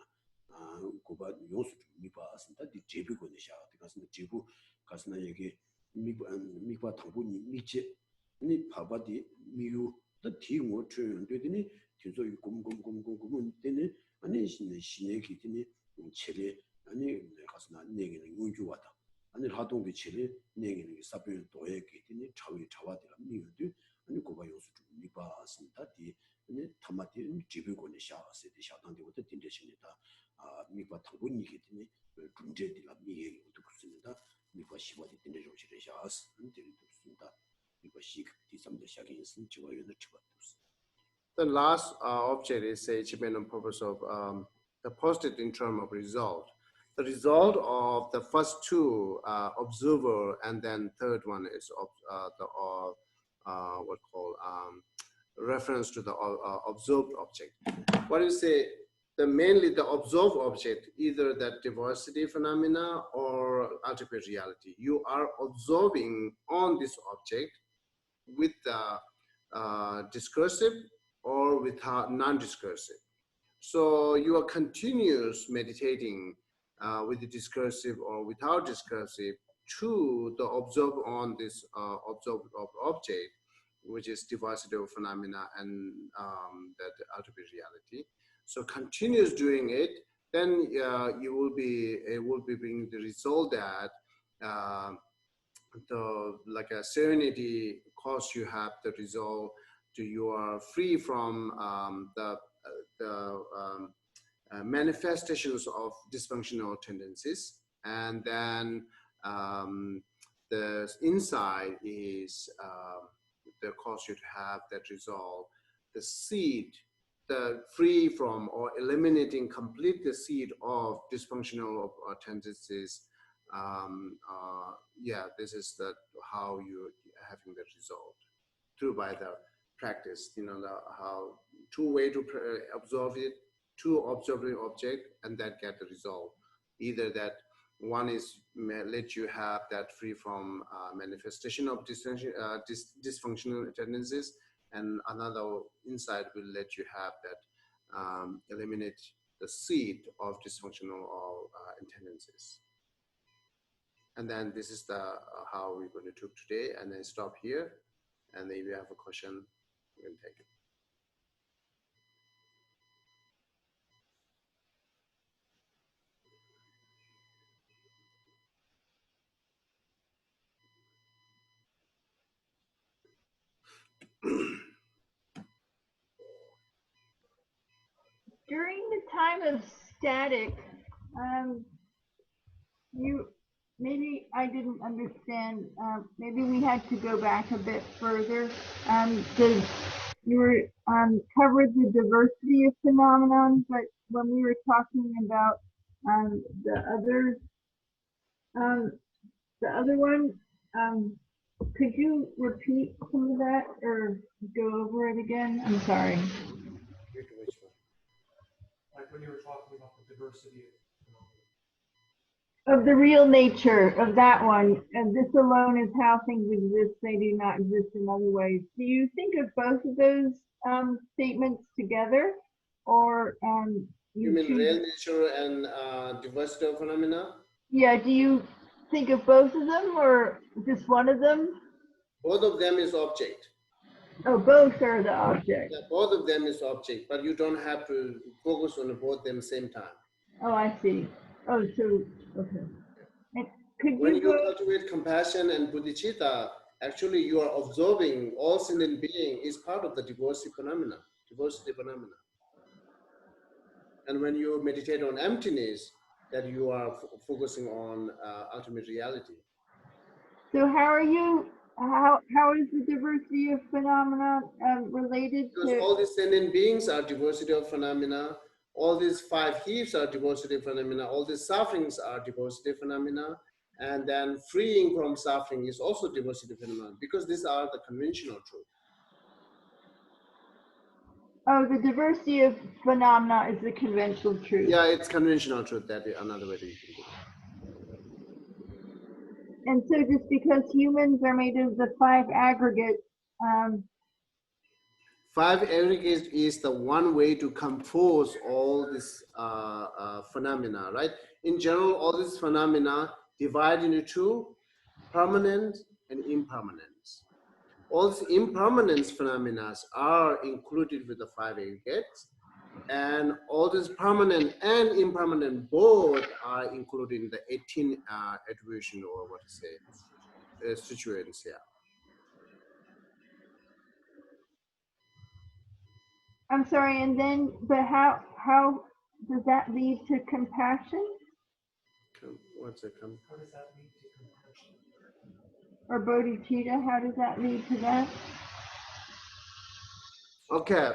고바 용수 미바스다 디 제비고네 샤한테 가스나 제부 가스나 얘기 미과 당분이 미체 아니 바바디 미유 더 뒤모 트는데더니 뒤소이 곰 때네 아니 신내기 되니 체레 아니 가스나 내기는 운주와다 아니 하동비 체레 내기는 사변 도에게 되니 차위 차와디라 미유도 아니 고바 용수 미바스다 디 네 타마디 지비고네 샤세데 샤당데부터 딘데십니다. 미과 당분이기 때문에 문제들이 미에 어떻습니다. 미과 시바디 딘데 조치를 샤스 딘데습니다. 미과 시 디삼데 샤긴스 지와요는 치바도스. The last object is the achievement and purpose of the posted in term of result. The result of the first two, observer, and then third one is what called reference to the observed object. What do you say? Mainly the observed object, either that diversity phenomena or ultimate reality. You are observing on this object with the discursive or with non-discursive. So you are continuous meditating with the discursive or without discursive to the observe on this observed object, which is diversity of phenomena and that ultimate reality. So continuous doing it, then it will be bringing the result that like a serenity cause you have the result to you are free from the manifestations of dysfunctional tendencies, and then the inside is the cause you to have that result, the seed the free from or eliminating complete the seed of dysfunctional tendencies. Yeah, this is how you having the result through by the practice. You know, how two way to observe it, two observing object, and that get the result. Either that one is let you have that free from manifestation of dysfunctional tendencies, and another insight will let you have that eliminate the seed of dysfunctional tendencies. And then this is the how we're going to talk today, and then stop here. And if you have a question, we can take it. During the time of static, maybe I didn't understand. Maybe we had to go back a bit further. You were covered the diversity of phenomenon, but when we were talking about the other one, could you repeat some of that or go over it again? I'm sorry. Which one? Like when you were talking about the diversity Of the real nature of that one, and this alone is how things exist, they do not exist in other ways. Do you think of both of those statements together, or You mean real nature and diversity of phenomena? Yeah, do you think of both of them or just one of them? Both of them is object. Oh, both are the object. Yeah, both of them is object, but you don't have to focus on both them same time. Oh, I see. Oh, so, okay. And could When you you go? cultivate compassion and bodhicitta, actually you are observing all sentient being is part of the diversity phenomena. And when you meditate on emptiness, that you are focusing on ultimate reality. So how is the diversity of phenomena related because to? all these sentient beings are diversity of phenomena. All these five heaps are diversity phenomena. All these sufferings are diversity phenomena. And then freeing from suffering is also diversity phenomena, because these are the conventional truth. Oh, the diversity of phenomena is the conventional truth. Yeah, it's conventional truth. That is another way to use it. And so just because humans are made of the five aggregates, Five aggregates is the one way to compose all this phenomena, right? In general, all these phenomena divide into two, permanent and impermanence. All these impermanence phenomena are included with the five aggregates, and all these permanent and impermanent both are included in the 18 attribution, or what to say, situations here. I'm sorry, and then, but how does that lead to compassion? What's it come? How does that lead to compassion? Or bodhicitta, how does that lead to that? Okay,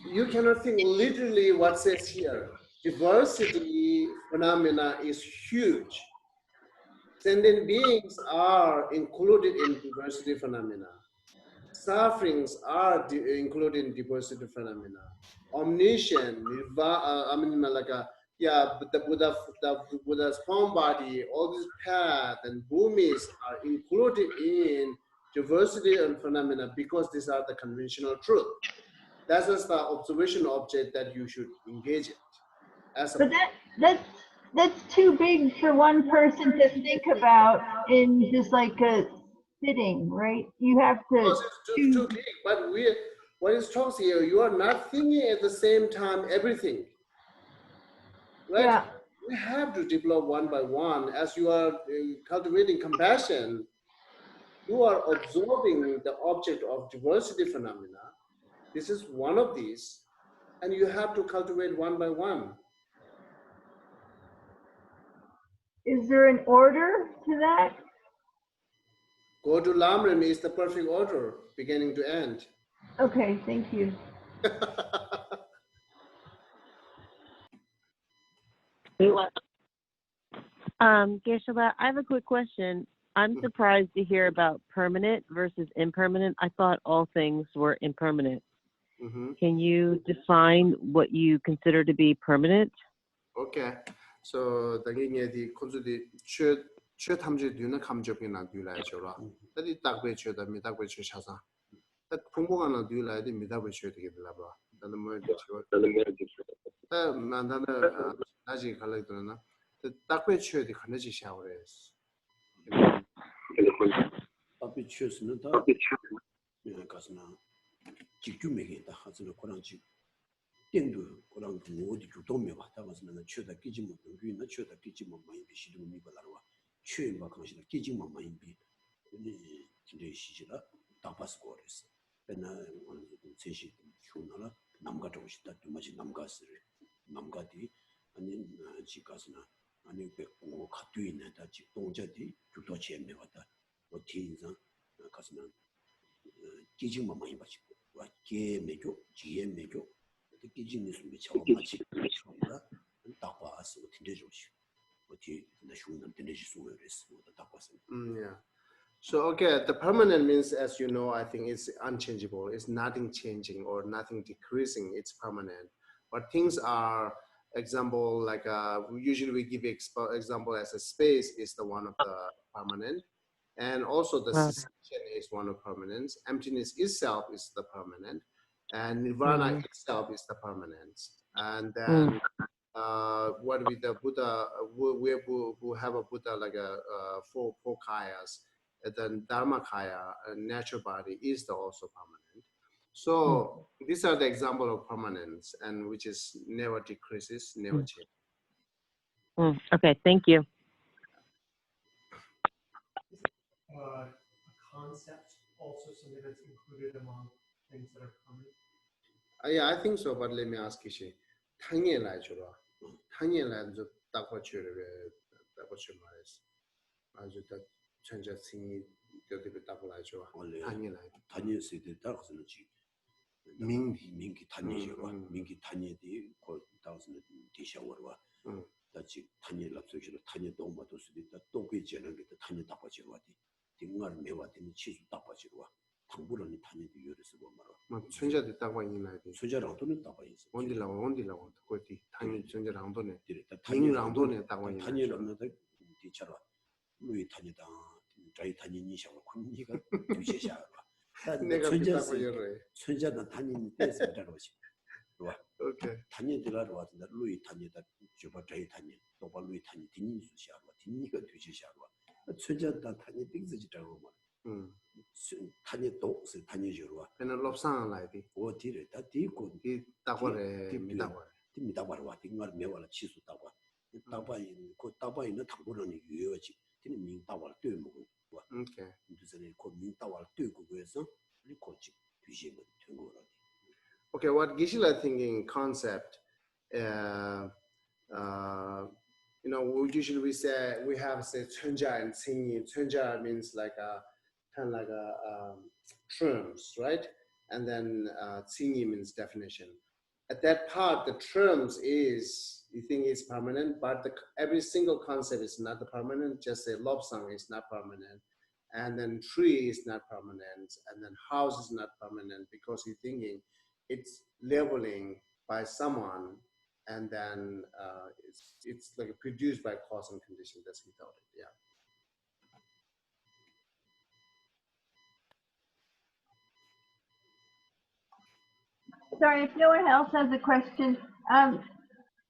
you cannot think literally what says here. Diversity phenomena is huge. Sentient beings are included in diversity phenomena. Sufferings are included in diversity phenomena. Omniscient, the Buddha's form body, all these paths and bhumis are included in diversity and phenomena, because these are the conventional truth. That's just the observation object that you should engage it. But that's too big for one person to think about in just like a sitting, right? You have to. It's too big, but what is talks here, you are not thinking at the same time everything, right? Yeah. You have to develop one by one. As you are cultivating compassion, you are absorbing the object of diversity phenomena. This is one of these, and you have to cultivate one by one. Is there an order to that? Go to Lamrim is the perfect order, beginning to end. Okay, thank you. Geshe, I have a quick question. I'm surprised to hear about permanent versus impermanent. I thought all things were impermanent. Can you define what you consider to be permanent? Okay. So 당연히 이 콘서트 최 탐지 뒤는 감정이나 뒤라죠라. 근데 딱배 최다 미딱배 최샤사. 딱 공부가나 뒤라야 돼 미딱배 최 되게 되라봐. 나는 뭐 나는 아직 갈라있더나. 딱배 최대 가능지 샤워레스. 답이 취했으면 다 가서나 직주맥이다 하지는 고랑지 땡도 고랑 어디 주도면 왔다 가서는 최다 끼지 못한 위나 최다 끼지 못 많이 비시도 미발라와 최인과 강시다 끼지 못 많이 비 이 진짜 시시라 답았을 거랬어. 맨날 오늘 제시 주나라 남가 좀 싶다 좀 마치 남가스를 남가디 아니 지가스나 아니 백고 가도 있는 다 동자디 주도 체험해 왔다. 뭐 뒤인상 가서는 기증만 많이 받고 와 개매교 지혜매교 기증이 숨이 차고 마치 그런가 딱 봐서 tindejoshi 어디 나 흉는 tinde지 소리했어 딱 봤어. Yeah. So okay, the permanent means, as you know, I think it's unchangeable. It's nothing changing or nothing decreasing. It's permanent. But things are, example, like usually we give example as a space is the one of the permanent, and also the cessation is one of permanence. Emptiness itself is the permanent, and nirvana itself is the permanent. And then what with the Buddha, we have a Buddha like a four kayas. Then Dharmakaya, natural body, is also permanent. So these are the example of permanence, and which is never decreases, never changes. Okay, thank you. A concept also something that's included among things that are permanent? Yeah, I think so, but let me ask you. 당연히 라이죠라. 당연히 라이죠. 딱 버추를 딱 버추 말이지. 아주 딱 전자층이 되게 딱 라이죠. 당연히 라이. 단위 세대 따라서는 지 민기 단위죠. 민기 단위디 그 따라서는 디샤워와 다지 단위 랍소기로 단위 도마도 수있다 또그 제는 게 단위 딱 버치러 와디. 딩을 매와디는 치수 딱 버치러 와. 당부론이 단위도 요리서 뭐 말아. 뭐 천자도 딱 와이나 돼. 소자랑도는 딱 와있어. 온디라고 그것이 단위 천자랑도네. 단위랑도네 딱 와이나. 단위랑도 디처럼 루이 단위다. 저희 단위니 샤워 군니가 뒤셔샤. 내가 천자는 단위니 떼서 들어오시. 오케이. 단위 들어로 왔는데 루이 단위다. 저거 저희 단위. 또바 루이 단위 딩니 수샤. 딩니가 뒤셔샤. 천자다 단위 띵스지라고 말. 단위 또스 단위죠. 그는 롭상 라이디. 어디를 다 뒤고 이 따고래 미다고. 미다고와 딩말 매월 치수 따고. 따바인 그 따바인은 당고론이 유효지. 되는 민 따와 되고. 오케이. 무슨 그민 따와 되고 그래서 이 코치 뒤지면 된 거라. Okay, what Geshe thinking concept, you know, we say we have say Chenja and Qingyi. Chenja means like a kind of like a terms, right? And then Qingyi means definition. At that part, the terms is you think is permanent, but every single concept is not the permanent. Just say Lobsang is not permanent, and then tree is not permanent, and then house is not permanent because you're thinking it's labeling by someone, and then it's like produced by cause and condition. That's without it. Yeah. Sorry, if no one else has a question.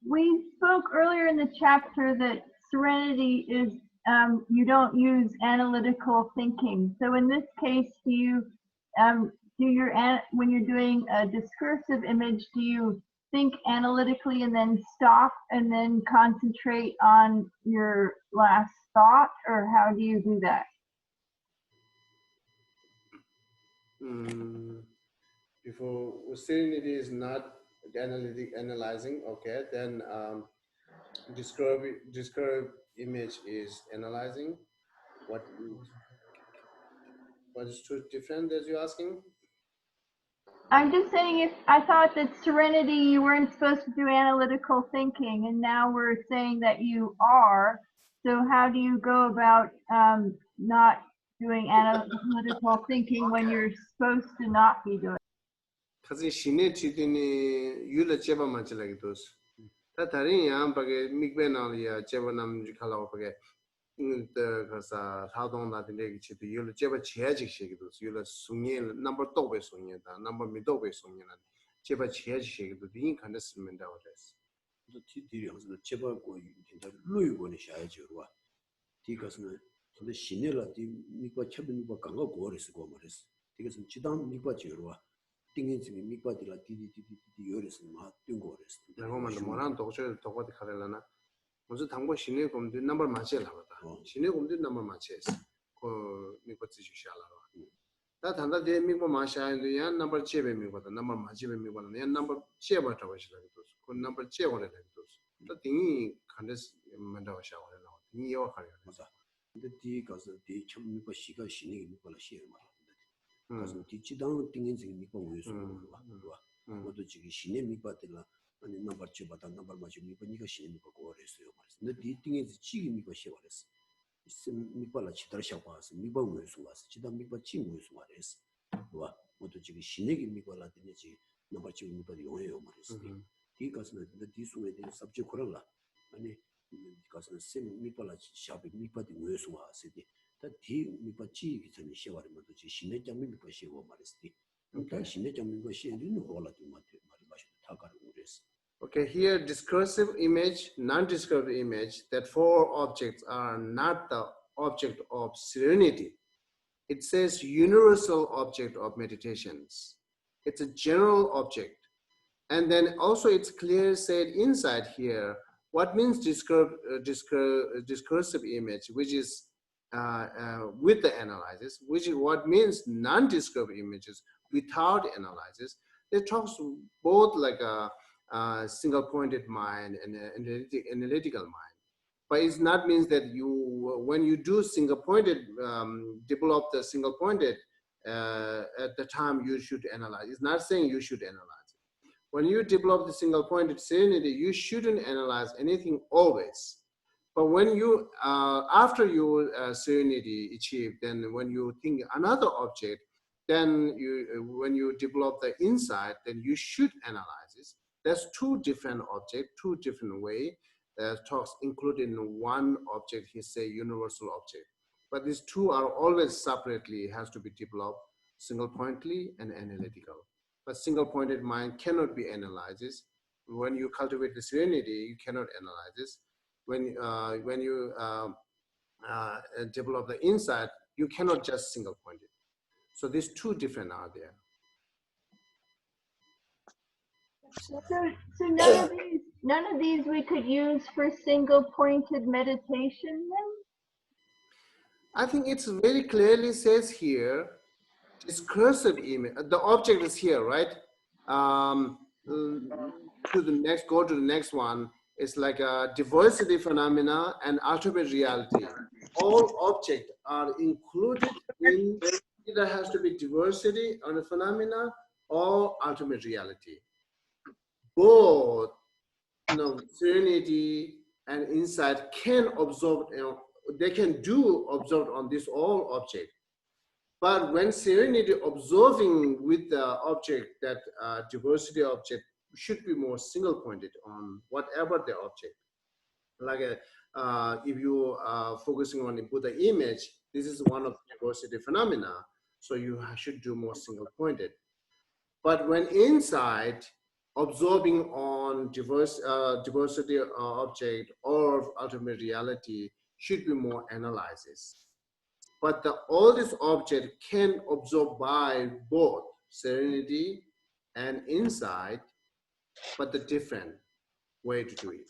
We spoke earlier in the chapter that serenity is, you don't use analytical thinking. So in this case, do you, when you're doing a discursive image, do you think analytically and then stop and then concentrate on your last thought, or how do you do that? Before serenity is not analyzing, okay, then describe image is analyzing. What is too different as you're asking? I'm just saying, if I thought that Serenity, you weren't supposed to do analytical thinking, and now we're saying that you are. So how do you go about not doing analytical thinking when you're supposed to not be doing? Kasi shine chitini yula cheba manchilagi dos. Ta tarin yang bagi mikbe nalia cheba nam jikala bagi the kasa thadong na dine chiti yula cheba chiaji shegi dos. Yula sunye number tobe sunye da number midobe sunye na cheba chiaji shegi dos. Din kanda simenda odes. 또 뒤들이 항상 제발고 진짜 루이고는 샤야지로와 뒤가서는 근데 신내라 뒤 미과 첩은 미과 강가 고어레스 고 말했어 뒤가서 지당 미과 지로와 띵인증이 미과들라 디디디디 요레스 마 띵고레스 내가만 뭐란 도저 도거디 카렐라나 먼저 당고 신내 곰디 넘버 맞지라 하다 신내 곰디 넘버 맞지스 그 미과 지주샤라와 다 단다 데 미과 마샤인데 야 넘버 제베 미과다 넘버 맞지베 미과는 야 넘버 제바 타고시라고 그 넘버 제고래 또 띵이 칸데스 만다와 샤고래 나와 띵이 요 하려 맞아 근데 뒤 가서 뒤 첩미과 시가 신내기 미과라 시에 말아 가서 뒤 지당 띵인증이 미과 왜서 와 모두 지금 신내 미과들라 아니 넘버 제바다 넘버 맞지 미과 니가 신내 미과 고어레스요 말했어 근데 뒤 띵인지 지기 미과 시에 말했어 미과라 치다를 샤고하서 미과 왜서 왔어 지당 미과 지 왜서 말했어 와 모두 지금 신내기 미과라 되지 넘버 지 미과 요해요 말했어 이 가서는 근데 뒤수에 대한 subject 그럴라 아니 가서는 셈 미발라 샤비 미바디 왜서 와서디 다뒤 미바지 기전에 시와르면 도지 신내장 미바 시고 말했지 그러니까 신내장 미바 시에는 올라도 말이 마셔 다 가는 거랬어. Okay, here discursive image, non-discursive image, that four objects are not the object of serenity. It says universal object of meditations. It's a general object. And then also it's clear said inside here, what means discursive image, which is with the analysis, which is what means non-discursive images without analysis. It talks both like a single-pointed mind and an analytical mind. But it's not means that you, when you do single-pointed, develop the single-pointed, at the time you should analyze. It's not saying you should analyze. When you develop the single-pointed serenity, you shouldn't analyze anything always. But when you, after your serenity achieved, then when you think another object, then you, when you develop the insight, then you should analyze it. There's two different objects, two different ways. Talks included in one object, he say universal object. But these two are always separately, has to be developed single-pointedly and analytical. But single-pointed mind cannot be analyzed. When you cultivate the serenity, you cannot analyze this. When you develop the insight, you cannot just single-pointed. So these two different are there. So none of these we could use for single-pointed meditation then? I think it's very clearly says here, discursive image, the object is here, right? To the next, go to the next one. It's like a diversity phenomena and ultimate reality. All objects are included in, either has to be diversity on a phenomena or ultimate reality. Both, serenity and insight can observe, they can do observe on this all object. But when serenity observing with the object, that diversity object should be more single pointed on whatever the object. Like if you are focusing on the Buddha image, this is one of the diversity phenomena. So you should do more single pointed. But when inside observing on diversity object or ultimate reality should be more analysis. But all this object can observe by both serenity and insight, but the different way to do it.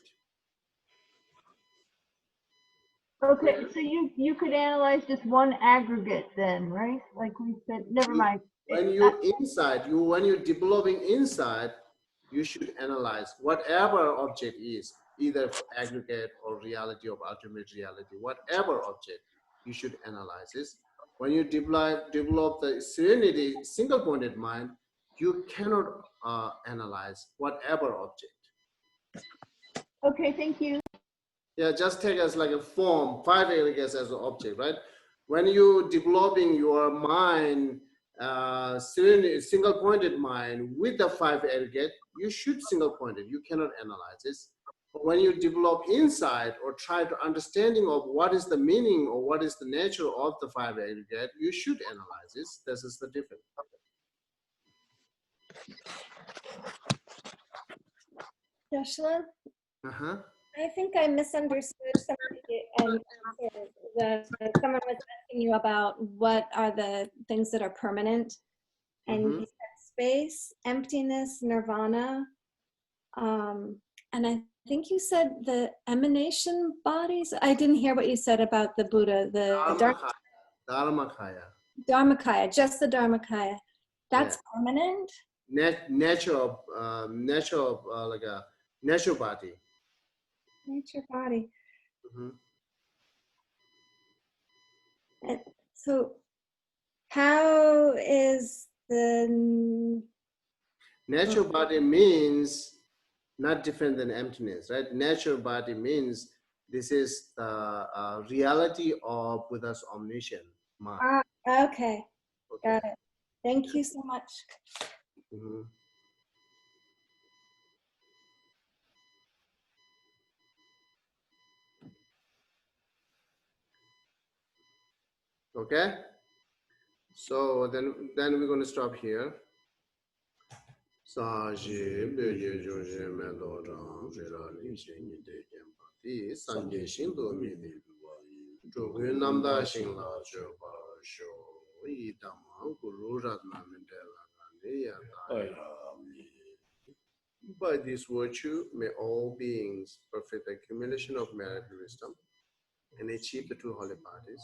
Okay, so you could analyze just one aggregate then, right? Like we said, never mind. When you inside, when you're developing insight, you should analyze whatever object is, either aggregate or reality or ultimate reality, whatever object, you should analyze this. When you develop the serenity, single-pointed mind, you cannot analyze whatever object. Okay, thank you. Yeah, just take as like a form, 5 aggregates as an object, right? When you developing your mind, single-pointed mind with the 5 aggregate, you should single-pointed. You cannot analyze this. But when you develop insight or try to understanding of what is the meaning or what is the nature of the 5 aggregate, you should analyze this. This is the difference. Joshua, Uh-huh. I think I misunderstood something. Someone was asking you about what are the things that are permanent, and you said space, emptiness, nirvana, and I think you said the emanation bodies. I didn't hear what you said about the Buddha, the Dharmakaya, just the Dharmakaya. That's permanent? Natural like a natural body. Nature body. And so how is the natural body means not different than emptiness, right? Natural body means this is the reality of Buddha's omniscient mind. Okay, got it. Thank you so much. Okay, so then we're going to stop here. By this virtue, may all beings perfect accumulation of merit and wisdom and achieve the two holy bodies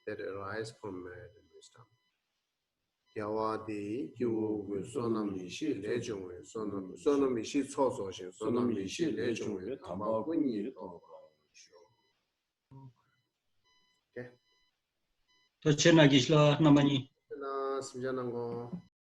that arise from merit and wisdom. Yawadi, Yugu, Sonamishi, Legionwe, Sonamishi, Tsososhin, Sonamishi, Legionwe, Tambakuni. Okay. Tachena Gisla Namani. Simjanango.